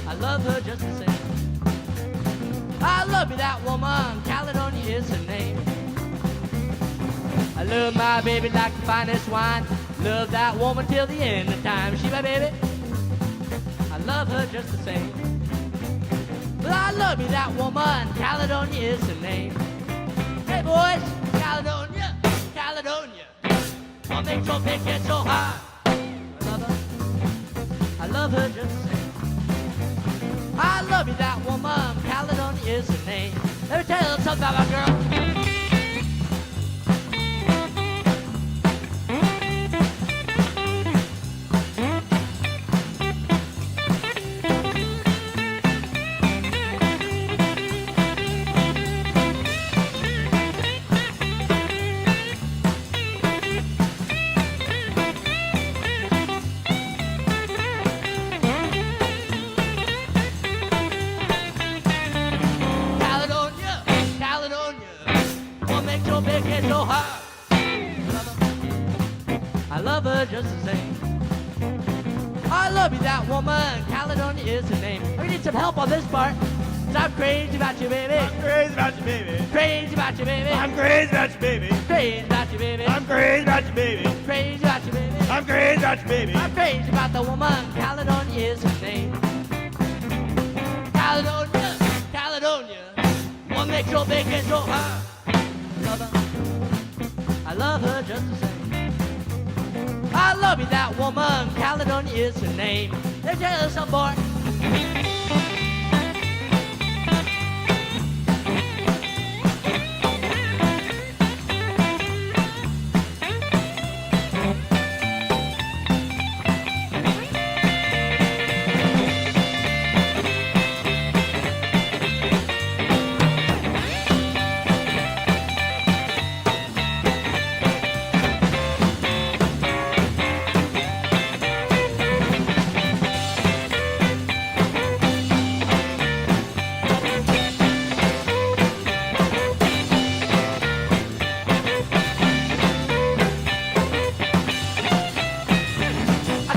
I love her just the same. I love you, that woman, Caledonia is her name. I love my baby like the finest wine. Love that woman till the end of time. She my baby, I love her just the same. But I love you, that woman, Caledonia is her name. Hey boys, Caledonia, Caledonia, what makes your big head so high? I love her just the same. I love you, that woman, Caledonia is her name. Let me tell you a little something about my girl. Caledonia, Caledonia, what makes your big head so high? I love her just the same. I love you, that woman, Caledonia is her name. We need some help on this part, 'cause I'm crazy about you, baby. Crazy about you, baby. Crazy about about you, baby. I'm crazy about you, baby. Crazy about you, baby. I'm crazy about you, baby. Crazy about you, baby. I'm crazy about you, baby. I'm crazy about the woman. Caledonia is her name. Caledonia, Caledonia. What makes your bacon so hot? Love her. I love her just the same. I love you, that woman. Caledonia is her name. Let's tell some boy.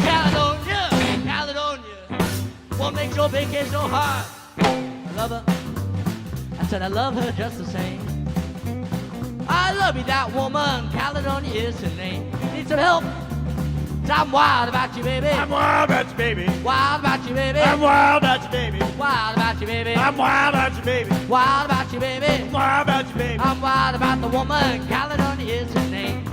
Caledonia, Caledonia. What makes your bacon so hot? I love her. I said I love her just the same. I love you, that woman. Caledonia is her name. Need some help? 'Cause I'm wild about you, baby. I'm wild about you, baby. Wild about you, baby. I'm wild about you, baby. Wild about you, baby. I'm wild about you, baby. Wild about you, baby. Wild about you, baby. I'm wild about the woman. Caledonia is her name.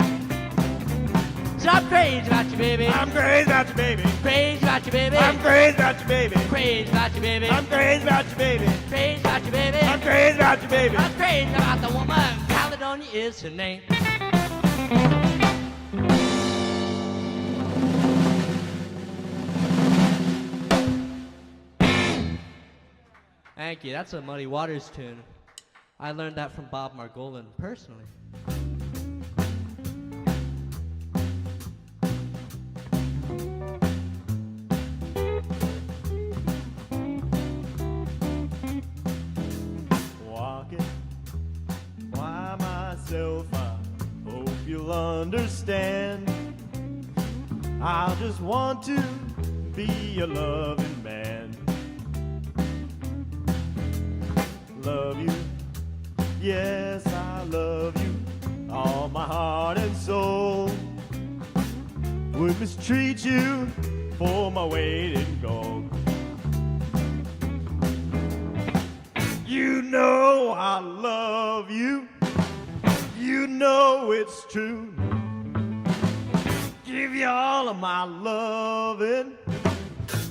So I'm crazy about you, baby. I'm crazy about you, baby. Crazy about you, baby. I'm crazy about you, baby. Crazy about you, baby. I'm crazy about you, baby. Crazy about you, baby. I'm crazy about you, baby. I'm crazy about the woman. Caledonia is her name. Thank you. That's a Muddy Waters tune. I learned that from Bob Margolin personally. Walking by myself, I hope you'll understand. I just want to be a loving man. Love you, yes, I love you, all my heart and soul. Would mistreat you for my weight in gold. You know I love you, you know it's true. Give you all of my loving.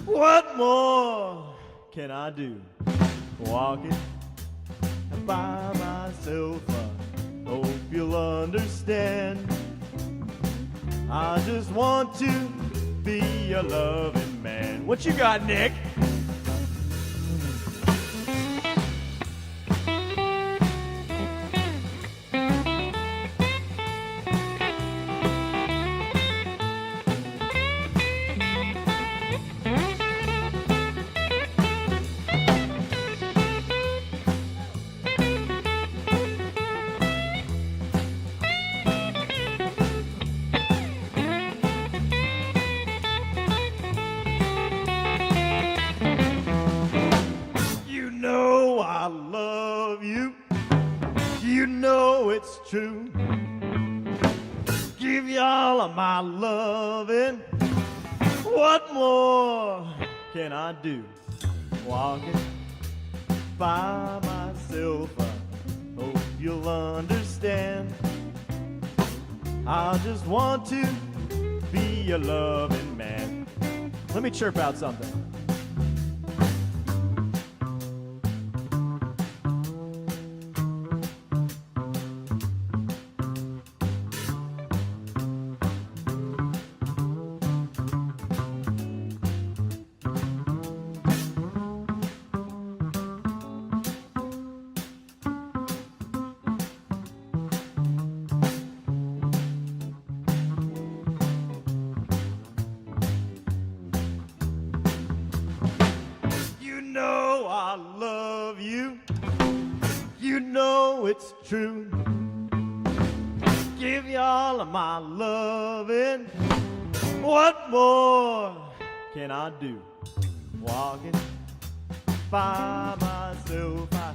What more can I do? Walking by myself, I hope you'll understand. I just want to be a loving man. What you got, Nick? I love you, you know it's true. Give you all of my loving. What more can I do? Walking by myself, I hope you'll understand. I just want to be a loving man. Let me chirp out something. I love you, you know it's true. Give you all of my loving. What more can I do? Walking by myself, I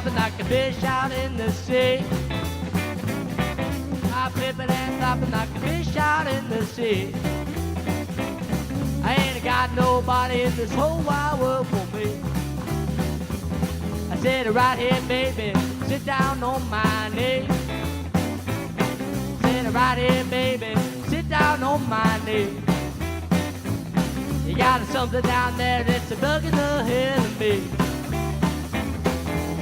flopping like a fish out in the sea. I'm flipping and flopping like a fish out in the sea. I ain't got nobody in this whole wide world for me. I said, right here, baby, sit down on my knee. I said, right here, baby, sit down on my knee. You got something down there that's a bugging the hell of me.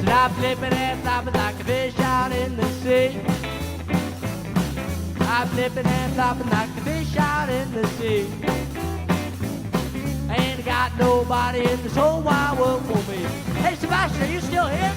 Said, I'm flipping and flopping like a fish out in the sea. I'm flipping and flopping like a fish out in the sea. I ain't got nobody in this whole wide world for me. Hey, Sebastian, are you still here?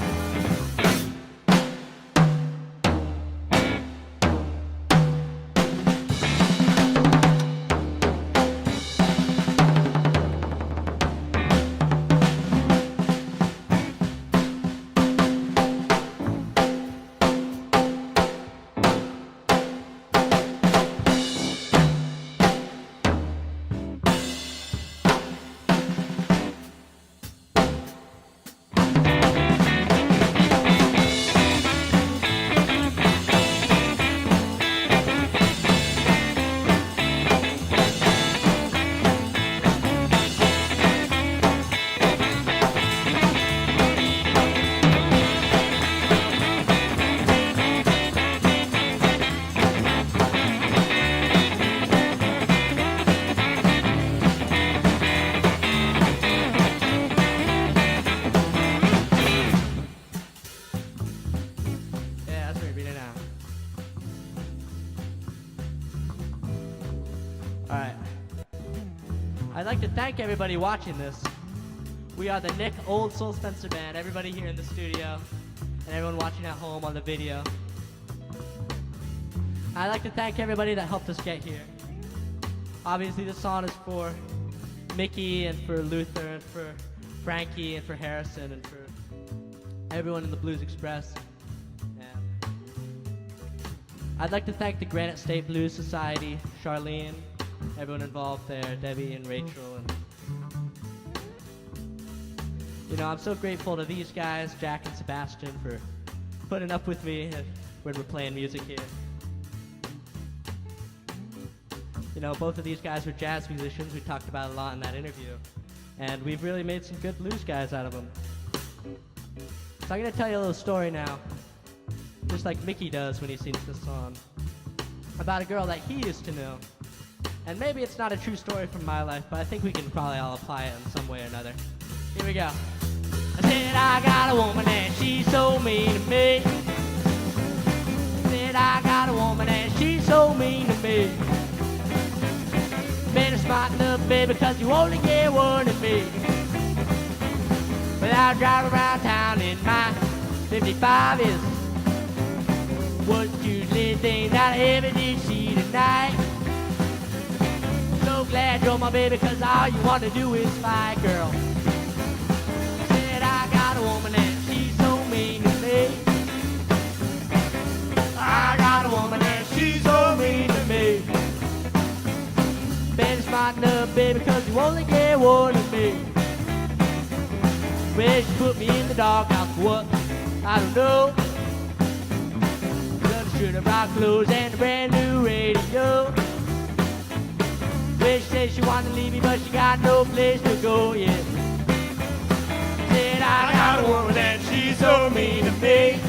Alright. I'd like to thank everybody watching this. We are the Nick Old Soul Spencer Band, everybody here in the studio, and everyone watching at home on the video. I'd like to thank everybody that helped us get here. Obviously this song is for Mickey and for Luther and for Frankie and for Harrison and for everyone in the Blues Express. And I'd like to thank the Granite State Blues Society, Charlene, everyone involved there, Debbie and Rachel. And you know, I'm so grateful to these guys, Jack and Sebastian, for putting up with me when we're playing music here. You know, both of these guys were jazz musicians. We talked about it a lot in that interview. And we've really made some good blues guys out of them. So I'm going to tell you a little story now, just like Mickey does when he sings this song, about a girl that he used to know. And maybe it's not a true story from my life, but I think we can probably all apply it in some way or another. Here we go. I said, I got a woman and she's so mean to me. I said, I got a woman and she's so mean to me. Better smarten up, baby, cause you only get one of me. Well, I drive around town in my 55 is what usually things that I ever did see tonight. So glad you're my baby, cause all you want to do is fight, girl. Said I got a woman and she's so mean to me. I got a woman and she's so mean to me. Better smarten up, baby, cause you only get one of me. Well, she put me in the doghouse for what? I don't know. Got a shirt of rock clothes and a brand new radio. Well, she said she wanted to leave me, but she got no place to go yet. Said I got a woman and she's so mean to me.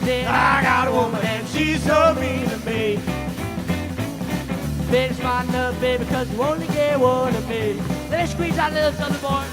Said I got a woman and she's so mean to me. Better smarten up, baby, cause you only get one of me. Let's squeeze out a little Southern boy.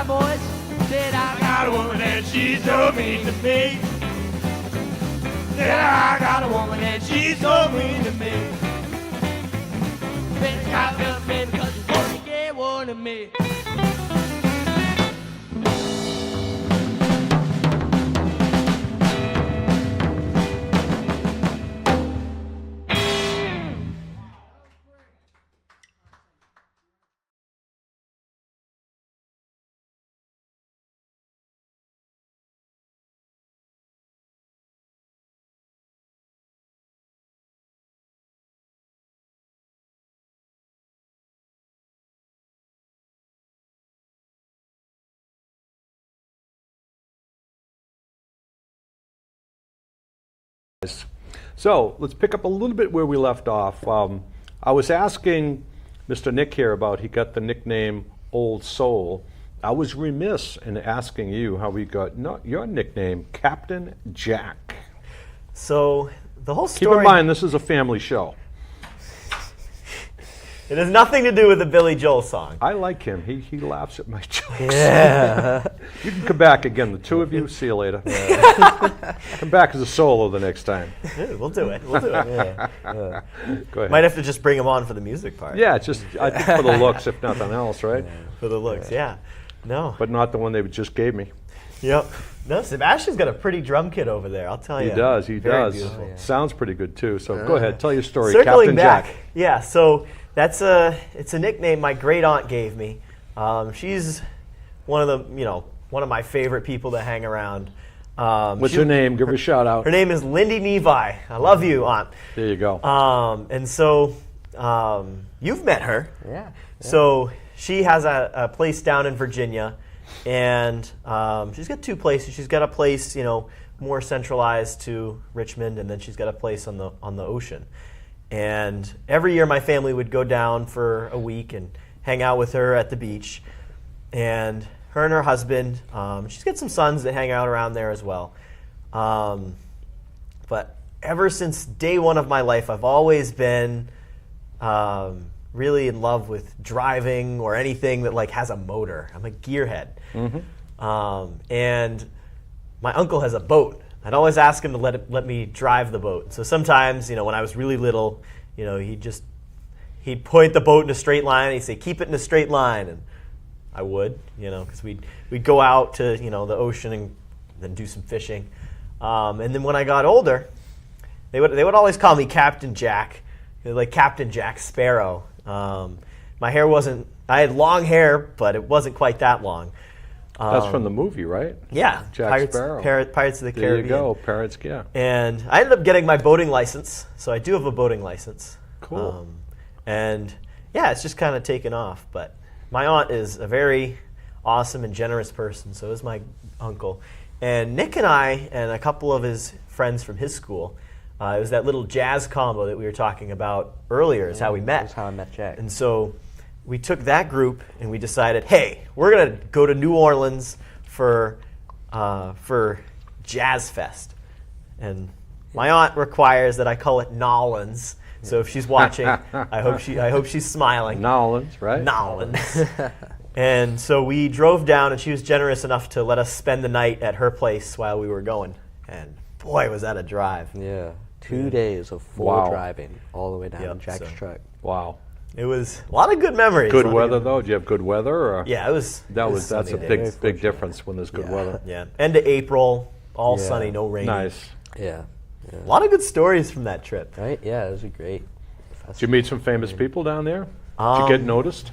boys. Said I got a woman and she's so mean to me. Said I got a woman and she's so mean to me. Baby, got me, baby, 'cause you wanna get one of me. So let's pick up a little bit where we left off. I was asking Mr. Nick here about he got the nickname Old Soul. I was remiss in asking you how we got your nickname, Captain Jack. So the whole Keep story. in mind, this is a family show. It has nothing to do with the Billy Joel song. I like him. He laughs at my jokes. Yeah. You can come back again, the two of you. See you later. Come back as a solo the next time. Yeah, we'll do it. We'll do it. Go ahead. Might have to just bring him on for the music part. Yeah, just I think for the looks, if nothing else, right? For the looks, yeah. No. But not the one they just gave me. Yep. No, Sebastian's got a pretty drum kit over there, I'll tell you. He does. He Very does. beautiful. Sounds pretty good too. So go ahead, tell your story, Circling Captain back, Jack. yeah. So it's a nickname my great aunt gave me. She's one of my favorite people to hang around. What's her name? Give her a shout out. Her name is Lindy Nevi. I love you, Aunt. There you go. And so you've met her. Yeah. So she has a place down in Virginia, and she's got two places. She's got a place, more centralized to Richmond, and then she's got a place on the ocean. And every year my family would go down for a week and hang out with her at the beach. And her and her husband, she's got some sons that hang out around there as well. But ever since day one of my life, I've always been really in love with driving or anything that has a motor. I'm a gearhead. Mm-hmm. And my uncle has a boat. I'd always ask him to let me drive the boat. So sometimes, when I was really little, he'd point the boat in a straight line and he'd say, "Keep it in a straight line." And I would, because we'd go out to, the ocean and then do some fishing. And then when I got older, they would always call me Captain Jack, like Captain Jack Sparrow. My hair I had long hair, but it wasn't quite that long. That's from the movie, right? Yeah, Jack Sparrow. Pirates of the There Caribbean. you go, Pirates, yeah. And I ended up getting my boating license, so I do have a boating license. Cool. And yeah, it's just kind of taken off. But my aunt is a very awesome and generous person, so is my uncle. And Nick and I and a couple of his friends from his school, it was that little jazz combo that we were talking about earlier is how we met. That's how I met Jack. And so we took that group and we decided, hey, we're going to go to New Orleans for Jazz Fest. And my aunt requires that I call it Nolans. So if she's watching, I hope she's smiling. Nolans, right? Nolans. And so we drove down, and she was generous enough to let us spend the night at her place while we were going. And boy, was that a drive. Yeah. 2 days of full Wow. driving all the way down Yep, in Jack's so- truck. Wow. It was a lot of good memories. Good A lot of weather though. Do you have good weather? Or? Yeah, it was. That's sunny a day. big difference when there's good Yeah. weather. Yeah, end of April, all Yeah. sunny, no rain. Nice. Yeah. A lot of good stories from that trip. Right? Yeah, it was a great festival. Did you meet some famous people down there? Did you Um, get noticed?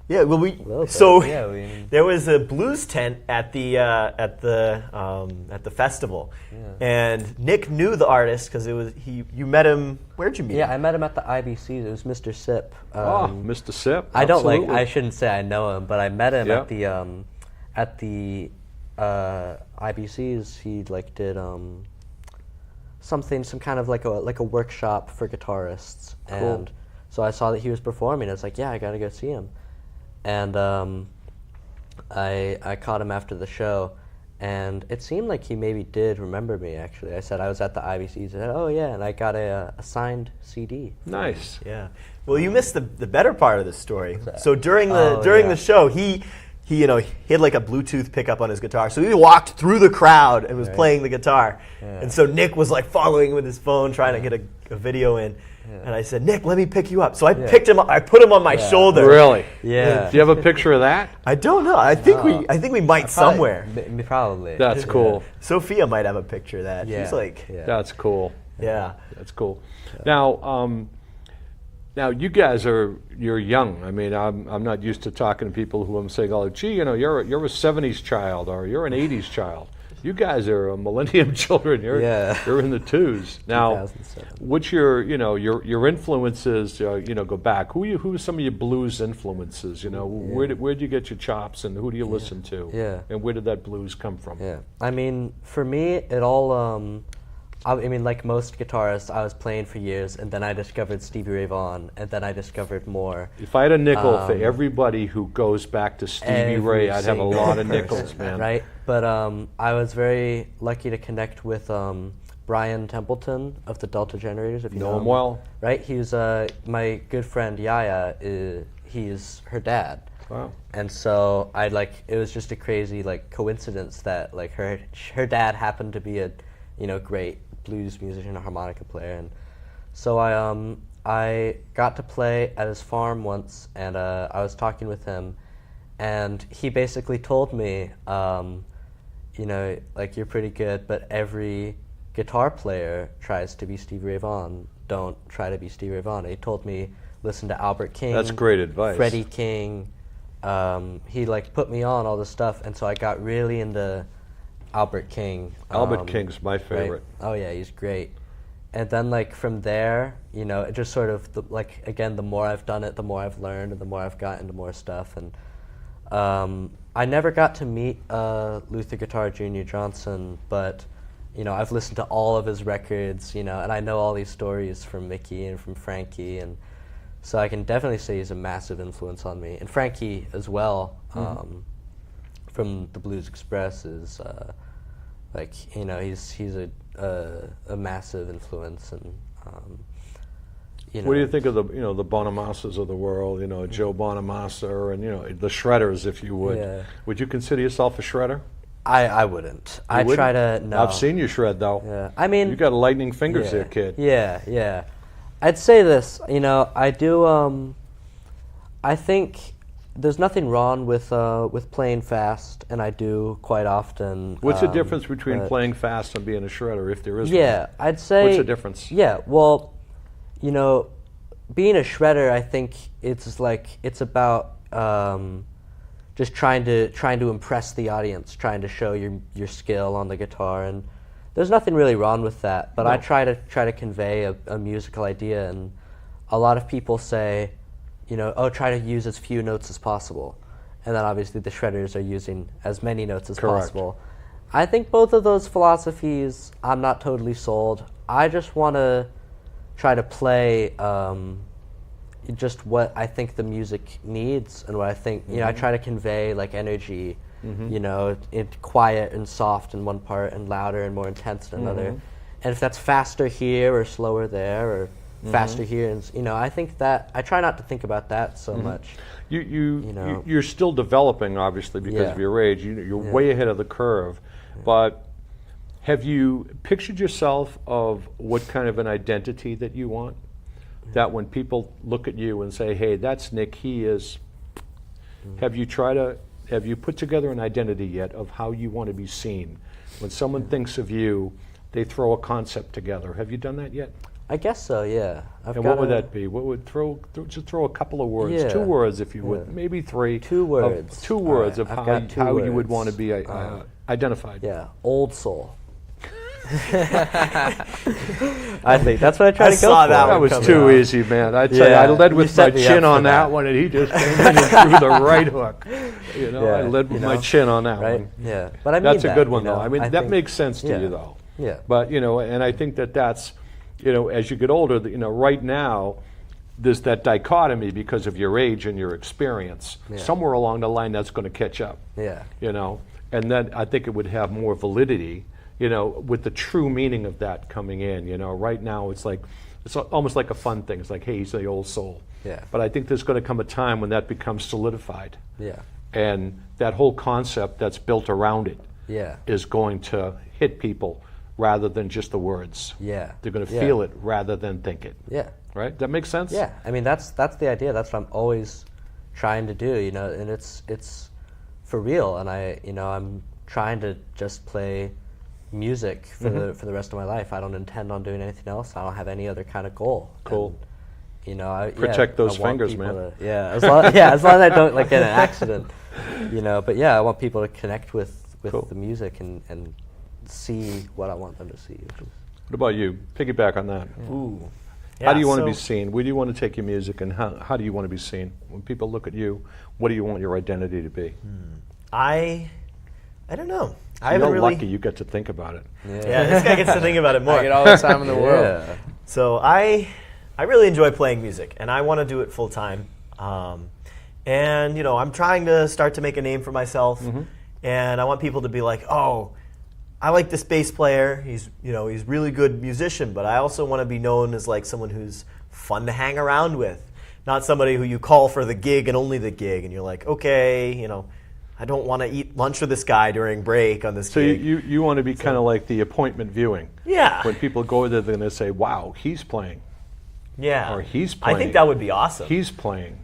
Yeah, well, little bit. so Yeah, there was a blues tent at the festival, and Nick knew the artist because you met him. Where'd you meet Yeah, him? I met him at the IBCs. It was Mr. Sip. Mr. Sip. I don't absolutely. I shouldn't say I know him, but I met him Yeah. at the IBCs. He did some kind of like a workshop for guitarists, Cool. and so I saw that he was performing. I was like, yeah, I gotta go see him, and I caught him after the show, and it seemed like he maybe did remember me. Actually, I said I was at the IBCs. I said, oh yeah, and I got a signed CD. Nice. Yeah. Well, you missed the better part of the story. that? So during Oh, the yeah. show, he he had like a Bluetooth pickup on his guitar, so he walked through the crowd and was playing the guitar, and so Nick was like following with his phone trying to get a video in, and I said, Nick, let me pick you up. So I picked him up. I put him on my shoulder. Really? Yeah. Do you have a picture of that? I don't know. I think we might somewhere. Probably. That's cool. Sophia might have a picture of that. Yeah. She's like, That's cool. yeah. That's cool. Now you guys you're young. I mean, I'm not used to talking to people who I'm saying, oh, gee, you're a '70s child or you're an '80s child. You guys are a millennium children. You're in the twos now. 2007. What's your influences? Go back. Who are some of your blues influences? Where'd you get your chops, and who do you listen to? Yeah. And where did that blues come from? Yeah. I mean, for me, it all. I mean, like most guitarists, I was playing for years, and then I discovered Stevie Ray Vaughan, and then I discovered more. If I had a nickel for everybody who goes back to Stevie Ray, I'd have a lot of nickels, man. Right? But I was very lucky to connect with Brian Templeton of the Delta Generators, if you know him well. Right? He was my good friend Yaya. He's her dad. Wow. And so it was just a crazy coincidence that her dad happened to be a great blues musician, a harmonica player, and so I got to play at his farm once, and I was talking with him, and he basically told me, you're pretty good, but every guitar player tries to be Stevie Ray Vaughan. Don't try to be Stevie Ray Vaughan. He told me listen to Albert King. That's great advice. Freddie King. He put me on all this stuff, and so I got really into Albert King. Albert King's my favorite. Right? Oh yeah, he's great. And then from there, it just sort of again, the more I've done it, the more I've learned, and the more I've gotten into more stuff. And I never got to meet Luther Guitar Jr. Johnson, but I've listened to all of his records, and I know all these stories from Mickey and from Frankie, and so I can definitely say he's a massive influence on me. And Frankie as well. From the Blues Express is he's a massive influence, and What do you think of the the Bonamasas of the world? Joe Bonamassa, and the shredders, if you would. Yeah. Would you consider yourself a shredder? I wouldn't. You I wouldn't? try to no. I've seen you shred though. Yeah. I mean, you got lightning fingers there, kid. Yeah. I'd say this. I do. I think there's nothing wrong with playing fast, and I do quite often. What's the difference between playing fast and being a shredder, if there is one? Yeah, I'd say. What's the difference? Yeah, well, being a shredder, I think it's about just trying to impress the audience, trying to show your skill on the guitar, and there's nothing really wrong with that. But No. I try to convey a musical idea, and a lot of people say, try to use as few notes as possible. And then obviously the shredders are using as many notes as Correct. possible. I think both of those philosophies, I'm not totally sold. I just want to try to play just what I think the music needs, and what I think, I try to convey energy, it's quiet and soft in one part and louder and more intense in another. And if that's faster here or slower there or faster here, and I think that I try not to think about that so much. You're still developing, obviously, because of your age. You're way ahead of the curve. But have you pictured yourself of what kind of an identity that you want? That when people look at you and say, "Hey, that's Nick. He is." Have you put together an identity yet of how you want to be seen? When someone thinks of you, they throw a concept together. Have you done that yet? I guess so, yeah. And what would that be? What would just throw a couple of words, Yeah. 2 words if you would, maybe 3. 2 words. Two words All right, of I've got 2 how you would words. want to be identified. Yeah, old soul. I think that's what I try to go saw for. that That one was coming too out. easy, man. I tell you, Yeah, I led you with my set me up chin for on that that. one, and he just came in and threw the right hook. Yeah, I led with my chin on that right? one. Yeah, but I mean That's a that, good one, though. I mean, I that think- makes sense to yeah. you, though. Yeah. But and I think that's, as you get older, right now, there's that dichotomy because of your age and your experience. Yeah. Somewhere along the line, that's going to catch up. Yeah. And then I think it would have more validity, with the true meaning of that coming in. Right now it's almost like a fun thing. It's like, hey, he's the old soul. Yeah. But I think there's going to come a time when that becomes solidified. Yeah. and that whole concept that's built around it Yeah. is going to hit people rather than just the words. Yeah. They're going to Yeah. feel it rather than think it. Yeah. Right? That makes sense? Yeah. I mean, that's the idea. That's what I'm always trying to do, you know, and it's for real. And I'm trying to just play music for the rest of my life. I don't intend on doing anything else. I don't have any other kind of goal. Cool. And, you know, Protect those I want fingers, people man. as long as I don't like get an accident, you know. But yeah, I want people to connect with Cool. the music and see what I want them to see. Which is, What about you? Piggyback on that. Ooh. How do you want to so- be seen? Where do you want to take your music, and how do you want to be seen? When people look at you, what do you want your identity to be? I don't know. I You're haven't really. lucky you get to think about it. Yeah, this guy gets to think about it more. I get all the time in the world. yeah. So I really enjoy playing music, and I want to do it full time. And you know, I'm trying to start to make a name for myself, and I want people to be like, "Oh, I like this bass player. He's really good musician, but I also want to be known as like someone who's fun to hang around with, not somebody who you call for the gig and only the gig, and you're like, okay, you know." I don't want to eat lunch with this guy during break on this So gig. you want to be kind of like the appointment viewing. Yeah. When people go there, they're going to say, wow, he's playing. Yeah. Or he's I playing. think that would be awesome. He's playing,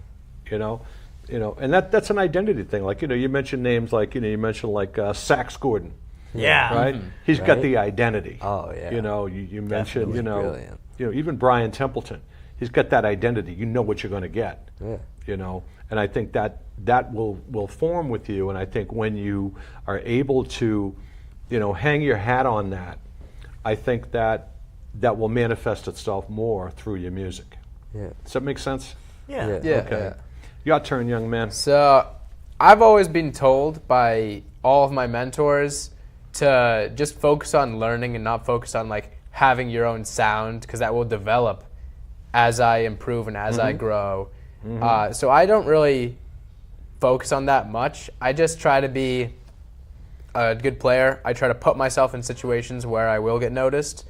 you know, and that's an identity thing. Like, you mentioned names like, you mentioned like Sax Gordon, yeah. right? He's got Right. the identity. Oh, yeah. You mentioned, Brilliant. Even Brian Templeton. He's got that identity. You know what you're going to get. Yeah. And I think that will form with you. And I think when you are able to, hang your hat on that, I think that will manifest itself more through your music. Yeah. Does that make sense? Yeah. Yeah. Okay. Yeah. Your turn, young man. So I've always been told by all of my mentors to just focus on learning and not focus on like having your own sound, because that will develop as I improve and as I grow. So I don't really focus on that much. I just try to be a good player. I try to put myself in situations where I will get noticed.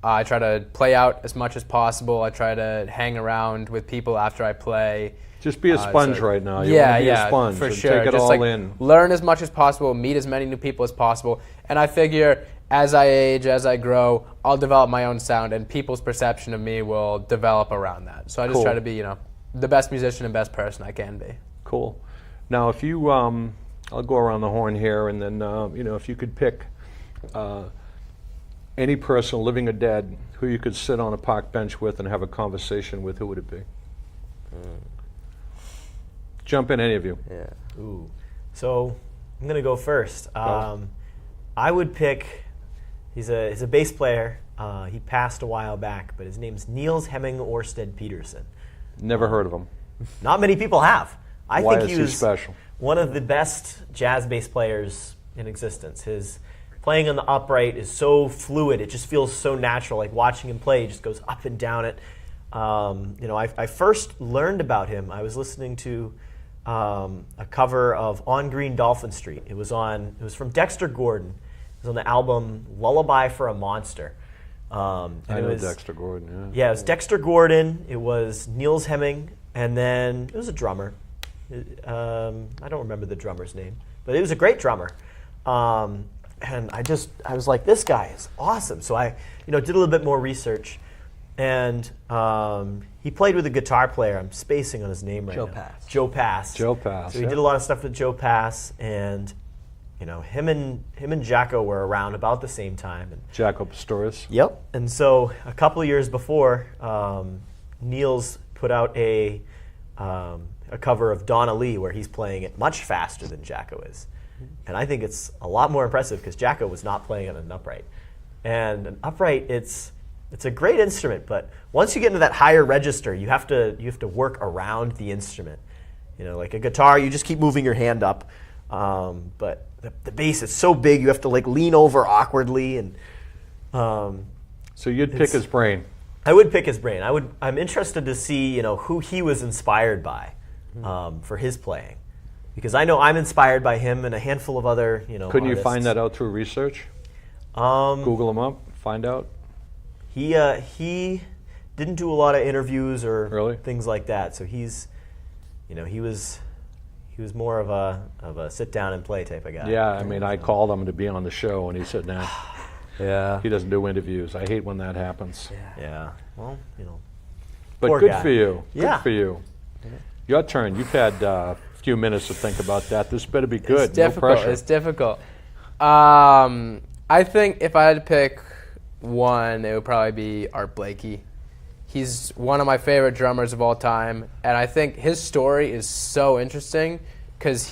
I try to play out as much as possible. I try to hang around with people after I play. Just be a sponge so- right now. You yeah, want to be yeah, a sponge for and sure. take it Just all like in. learn as much as possible, meet as many new people as possible, and I figure as I age, as I grow, I'll develop my own sound, and people's perception of me will develip around that. So I just Cool. try to be, the best musician and best person I can be. Cool. Now, if you, I'll go around the horn here, and then, if you could pick any person, living or dead, who you could sit on a park bench with and have a conversation with, who would it be? Jump in, any of you. Yeah. Ooh. So I'm gonna go first. I would pick. He's a bass player. He passed a while back, but his name's Niels Hemming Orsted Peterson. Never heard of him. Not many people have. I Why think is he he was special? one of the best jazz bass players in existence. His playing on the upright is so fluid; it just feels so natural. Like watching him play, he just goes up and down it. I first learned about him. I was listening to a cover of "On Green Dolphin Street." It was from Dexter Gordon. It was on the album "Lullaby for a Monster." I know Dexter Gordon, Yeah, it was Dexter Gordon. It was Niels Hemming, and then it was a drummer. I don't remember the drummer's name, but it was a great drummer. And I was like, this guy is awesome. So I, did a little bit more research, and he played with a guitar player. I'm spacing on his name right Joe now. Pass. Joe Pass. Joe Pass, So he yeah. did a lot of stuff with Joe Pass, and him and Jacko were around about the same time. And Jaco Pastorius. Yep. And so a couple of years before, Niels put out a cover of Donna Lee where he's playing it much faster than Jacko is. And I think it's a lot more impressive because Jacko was not playing on an upright. And an upright, it's a great instrument, but once you get into that higher register, you have to work around the instrument. Like a guitar, you just keep moving your hand up. But the bass is so big, you have to like lean over awkwardly, and So you'd pick his brain. I would pick his brain. I'm interested to see who he was inspired by for his playing, because I know I'm inspired by him and a handful of other Couldn't you artists. find that out through research? Google him up, find out. He didn't do a lot of interviews or Really? things like that. So he He was more of a sit down and play type of guy. Yeah, I mean, I called him to be on the show, and he said, "Nah, Yeah. he doesn't do interviews. I hate when that happens." Yeah. Well, But Poor good guy. for you. Yeah. Good for you. Your turn. You've had a few minutes to think about that. This better be good. It's difficult. No pressure. It's difficult. I think if I had to pick one, it would probably be Art Blakey. He's one of my favorite drummers of all time, and I think his story is so interesting because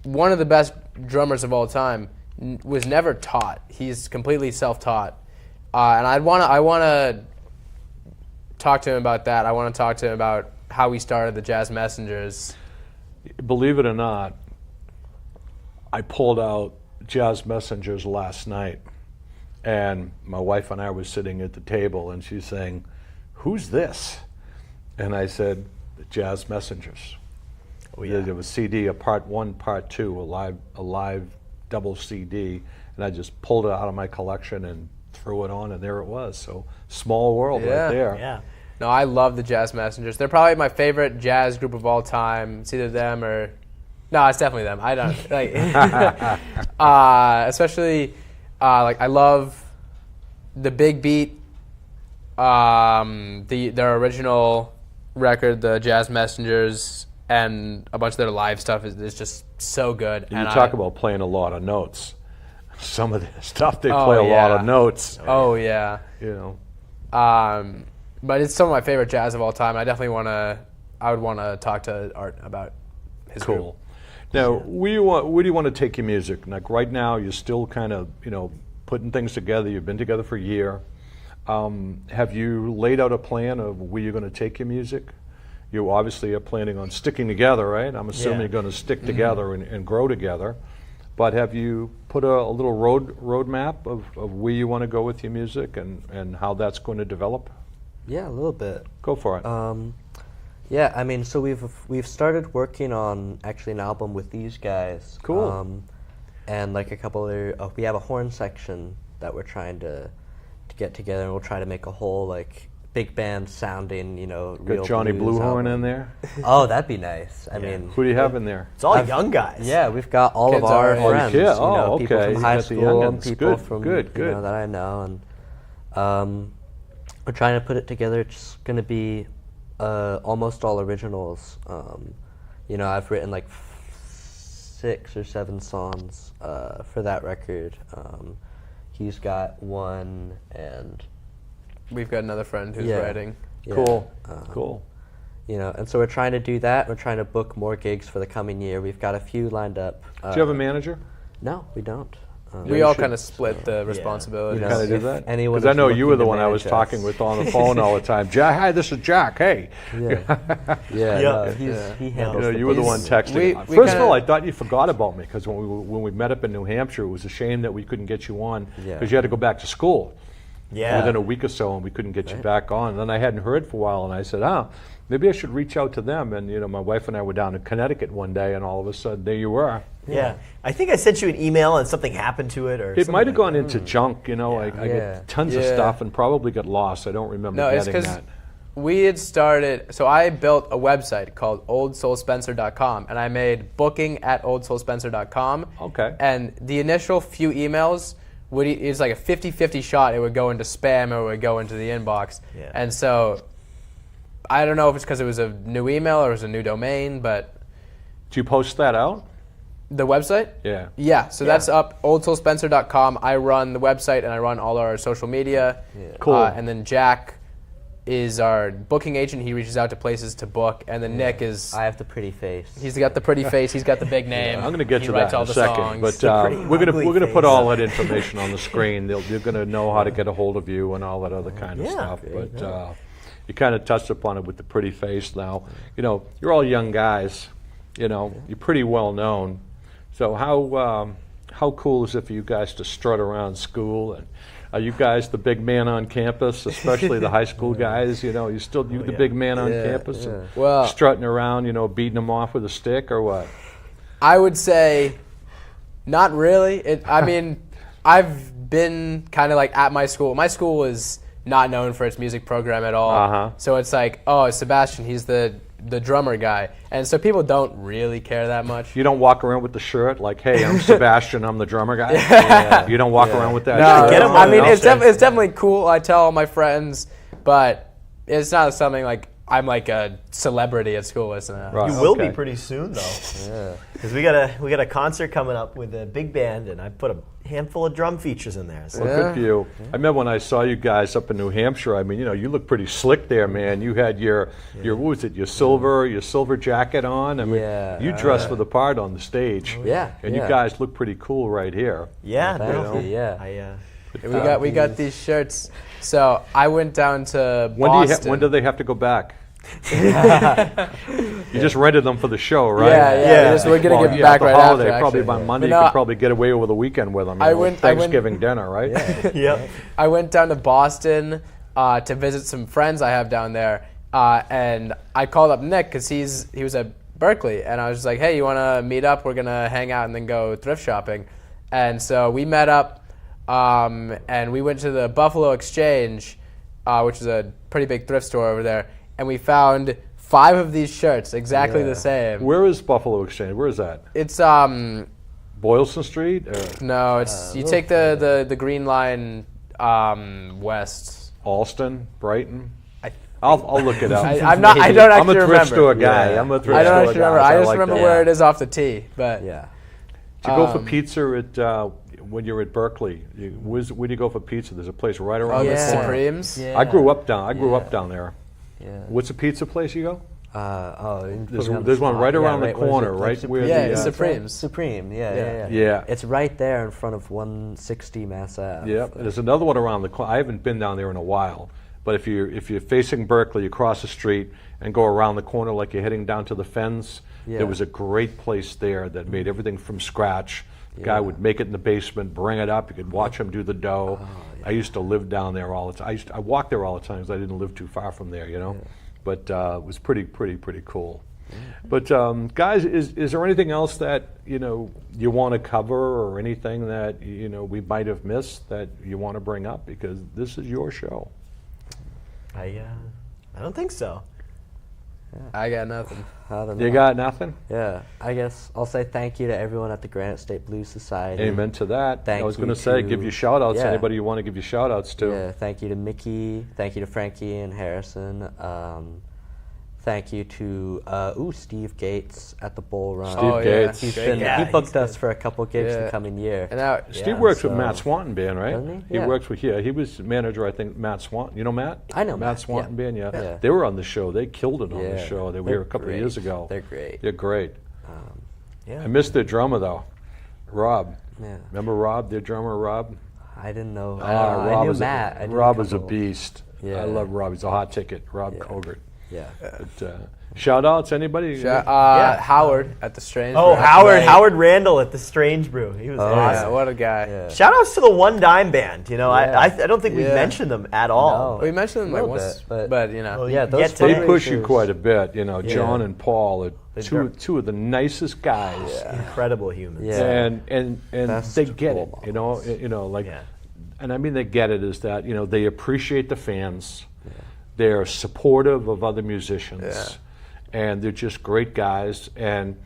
one of the best drummers of all time, was never taught. He's completely self-taught, and I want to talk to him about that. I want to talk to him about how he started the Jazz Messengers. Believe it or not, I pulled out Jazz Messengers last night, and my wife and I were sitting at the table, and she's saying, "Who's this?" And I said, "The Jazz Messengers." Oh, yeah. There was CD, a part 1, part 2, a live double CD, and I just pulled it out of my collection and threw it on, and there it was. So small world Yeah. right there. Yeah. No, I love the Jazz Messengers. They're probably my favorite jazz group of all time. It's either them or... No, it's definitely them. I don't... especially, I love the Big Beat, their original record, the Jazz Messengers, and a bunch of their live stuff is just so good. And you talk about playing a lot of notes. Some of the stuff, they Oh, play a lot yeah. of notes. Oh, yeah. You know. But it's some of my favorite jazz of all time. I would want to talk to Art about his group. Cool. Now, where do you want to take your music? Like right now, you're still kind of, putting things together. You've been together for a year. Have you laid out a plan of where you're going to take your music? You obviously are planning on sticking together, right? I'm assuming Yeah. you're going to stick together and grow together. But have you put a little roadmap of where you want to go with your music and how that's going to develop? Yeah, a little bit. Go for it. Yeah, I mean, so we've started working on actually an album with these guys. Cool. And like a couple other, we have a horn section that we're trying to get together, and we'll try to make a whole like big band sounding, real Got Johnny blues Bluehorn album. in there? Oh, that'd be nice. I mean, Who do you have in there? It's all young guys. yeah, we've got all Kids of our our age. friends, Yeah, oh, people okay. from You high got the school and youngins. people Good, from good. that I know, and we're trying to put it together. It's going to be almost all originals. I've written like 6 or 7 songs for that record. He's got one, and We've got another friend who's Yeah. writing. yeah, Cool. Cool. and so we're trying to do that. We're trying to book more gigs for the coming year. We've got a few lined up. Do you have a manager? No, we don't. We you all should. kind of split the responsibilities. You Kind of do if that? anyone Because I is know you were looking the to one I was manage talking us. with on the phone all the time. Jack, hi, this is Jack. Hey. Yeah, Yeah. no, he You handles know, you were the one bass. texting. We First of all, I kinda- thought you forgot about me because when we met up in New Hampshire, it was a shame that we couldn't get you on because Yeah. you had to go back to school Yeah. within a week or so, and we couldn't get you back on. And then I hadn't heard for a while, and I said, maybe I should reach out to them. And my wife and I were down in Connecticut one day, and all of a sudden, there you were. Yeah. I think I sent you an email and something happened to it, or It something might have like gone that. into junk. I Yeah. get tons of Yeah. stuff and probably got lost. I don't remember No, it's getting because that. we had started. So I built a website called oldsoulspencer.com, and I made booking at oldsoulspencer.com. Okay. And the initial few emails it's like a 50-50 shot. It would go into spam or it would go into the inbox. Yeah. And so I don't know if it's because it was a new email or it was a new domain, but Do you post that out? the website. Yeah. Yeah, so that's up, oldsoulspencer.com. I run the website and I run all our social media. Yeah. Cool. And then Jack is our booking agent. He reaches out to places to book. And then Nick is, I have the pretty face. he's got the pretty face, he's got the big name. I'm going to get he to writes that all in a the second, songs. but pretty we're ugly going to put face. all that information on the screen. You're going to know how to get a hold of you and all that other kind of Yeah. stuff. But you kind of touched upon it with the pretty face. Now, you're all young guys. You're pretty well known. So how cool is it for you guys to strut around school? And are you guys the big man on campus, especially the high school guys? You the big man on campus, and Well- strutting around, beating them off with a stick or what? I would say not really. I mean, I've been kind of like at my school. My school is not known for its music program at all. Uh-huh. So it's like, oh, Sebastian, he's the the drummer guy, and so people don't really care that much. You don't walk around with the shirt like, "Hey, I'm Sebastian. I'm the drummer guy." You don't walk around with that. No, shirt? get 'em I on mean the it's outfit. definitely cool. I tell all my friends, but it's not something like I'm like a celebrity at school, isn't it? Right. You will Okay. be pretty soon, though. Because we got a concert coming up with a big band, and I put a handful of drum features in there. So Well, good for you. I remember when I saw you guys up in New Hampshire. I mean, you look pretty slick there, man. You had your what was it? Your silver jacket on. I mean, Yeah. you dressed for the part on the stage. Yeah, And yeah. you guys look pretty cool right here. yeah, Thank no, you, yeah. I We got these shirts. So I went down to When Boston. when do they have to go back? You just rented them for the show, right? Yeah. We're gonna Well, get yeah, back the right holiday, after. probably actually. by Monday, But you no, could probably get away over the weekend with them. I went- Thanksgiving dinner, right? Yep. I went down to Boston to visit some friends I have down there, and I called up Nick because he was at Berkeley, and I was just like, "Hey, you want to meet up? We're gonna hang out and then go thrift shopping." And so we met up, and we went to the Buffalo Exchange, which is a pretty big thrift store over there, and we found 5 of these shirts exactly the same. Where is Buffalo Exchange? Where is that? It's Boylston Street? Or no, it's you take the Green Line west. Alston? Brighton? I'll look it up. I'm not. I don't I'm a actually thrift remember. store guy. Yeah. I'm a thrift I don't store actually guy. remember. so I just like remember that. where it is off the T. But Yeah. Did you go for pizza at when you're at Berkeley? Where do you go for pizza? There's a place right around the the corner. Supremes. Yeah. I grew up down there. Yeah. What's the pizza place you go? There's one right around the corner, right where Yeah, the, it's Supremes. Supreme, yeah. Yeah. It's right there in front of 160 Mass Ave. Yeah, there's another one around the corner. I haven't been down there in a while, but if you're facing Berkeley, you cross the street and go around the corner like you're heading down to the Fens. Yeah. There was a great place there that made everything from scratch. The guy would make it in the basement, bring it up. You could watch him do the dough. I used to live down there all the time. I walked there all the time because I didn't live too far from there, But it was pretty cool. But guys, is there anything else that you want to cover, or anything that we might have missed that you want to bring up, because this is your show? I don't think so. I got nothing. I don't know. You got nothing? Yeah, I guess I'll say thank you to everyone at the Granite State Blues Society. Amen to that. Thank I was you going to say, to- give you shout outs. Yeah. Anybody you want to give you shout outs to? Yeah, thank you to Mickey. Thank you to Frankie and Harrison. Thank you to Steve Gates at the Bull Run. Steve Oh, yeah. Gates. He's Great been guy. he booked He's us for a couple gigs Yeah. the coming year. And now, Steve works with so- Matt Swanton Band, right? Doesn't he? He Yeah. works with, he was manager, I think, Matt Swanton. You know Matt? I know Matt Matt, Swanton yeah. Band, yeah. Yeah. They were on the show. They killed it on the Yeah. show. They were They're here a couple of years great. ago. They're great. They're great. Yeah. I missed their drummer, though. Rob. Yeah. Remember Rob, their drummer, Rob? I didn't know. Rob I knew is Matt. I A, knew Rob is a couple. beast. Yeah. I love Rob. He's a hot ticket. Rob Kogert. Yeah. But, shout outs, anybody? Howard at the Strange. Oh, Brew. Howard Randall at the Strange Brew. He was Yeah, awesome. what a guy. Yeah. Shout outs to the One Dime Band. I don't think we've Yeah. mentioned them at all. We mentioned them like Little once, bit, but Well, Yeah, you those get to They it. push you fundraisers- quite a bit. John and Paul are They're- two of the nicest guys. Incredible humans. Yeah. And Best they get it, role models. Yeah. and I mean they get it, is that they appreciate the fans, they're supportive of other musicians, and they're just great guys, and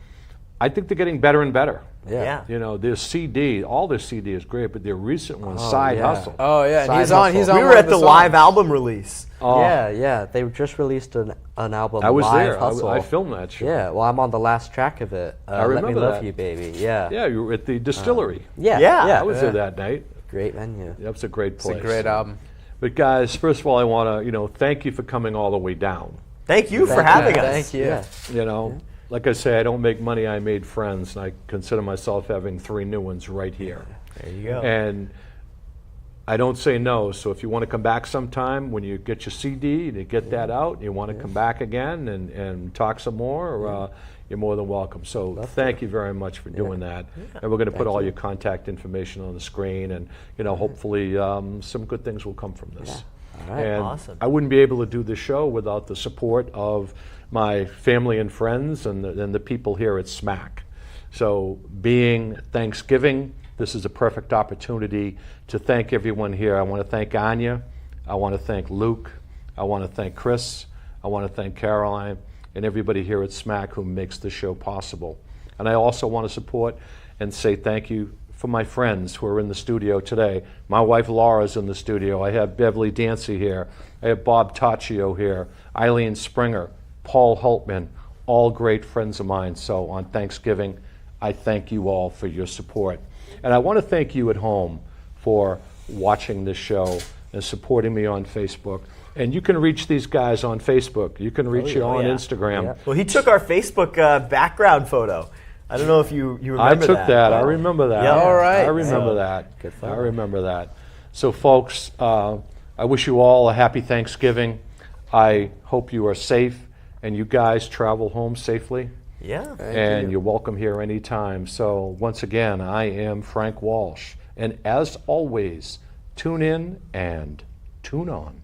I think they're getting better and better. Yeah. Their CD, all their CD is great, but their recent one, Side yeah. Hustle. oh yeah, and Side he's on. hustle. He's on. We were one at of the songs. live album release. Oh, Yeah. They just released an album. I was Live there. Hustle. I filmed that show. Yeah, well, I'm on the last track of it. I Let Me remember Love that. You, Baby. Yeah. Yeah, you were at the distillery. Yeah. Yeah. I was there that night. Great venue. That was a great It's place. a great album. But guys, first of all, I want to thank you for coming all the way down. Thank you for Thank having you. us. Thank you. Yeah. Like I say, I don't make money, I made friends, and I consider myself having 3 new ones right here. There you go. And I don't say no, so if you want to come back sometime, when you get your CD, to get that out, and you want to come back again and talk some more, you're more than welcome. So thank you very much for doing that. And we're going to put all your contact information on the screen, and hopefully some good things will come from this. All right. And Awesome. I wouldn't be able to do this show without the support of my family and friends and the people here at SMAC. So being Thanksgiving, this is a perfect opportunity to thank everyone here. I want to thank Anya. I want to thank Luke. I want to thank Chris. I want to thank Caroline. and everybody here at SMAC who makes the show possible. And I also want to support and say thank you for my friends who are in the studio today. My wife Laura's in the studio. I have Beverly Dancy here. I have Bob Taccio here, Eileen Springer, Paul Hultman, all great friends of mine. So on Thanksgiving, I thank you all for your support. And I want to thank you at home for watching this show and supporting me on Facebook. And you can reach these guys on Facebook. You can reach you on Instagram. Yeah. Well, he took our Facebook background photo. I don't know if you remember I that. took that. I remember that. Yeah. All right. I remember So, that. good I photo. remember that. So, folks, I wish you all a happy Thanksgiving. I hope you are safe and you guys travel home safely. Yeah. And you're welcome here anytime. So, once again, I am Frank Walsh. And as always, tune in and tune on.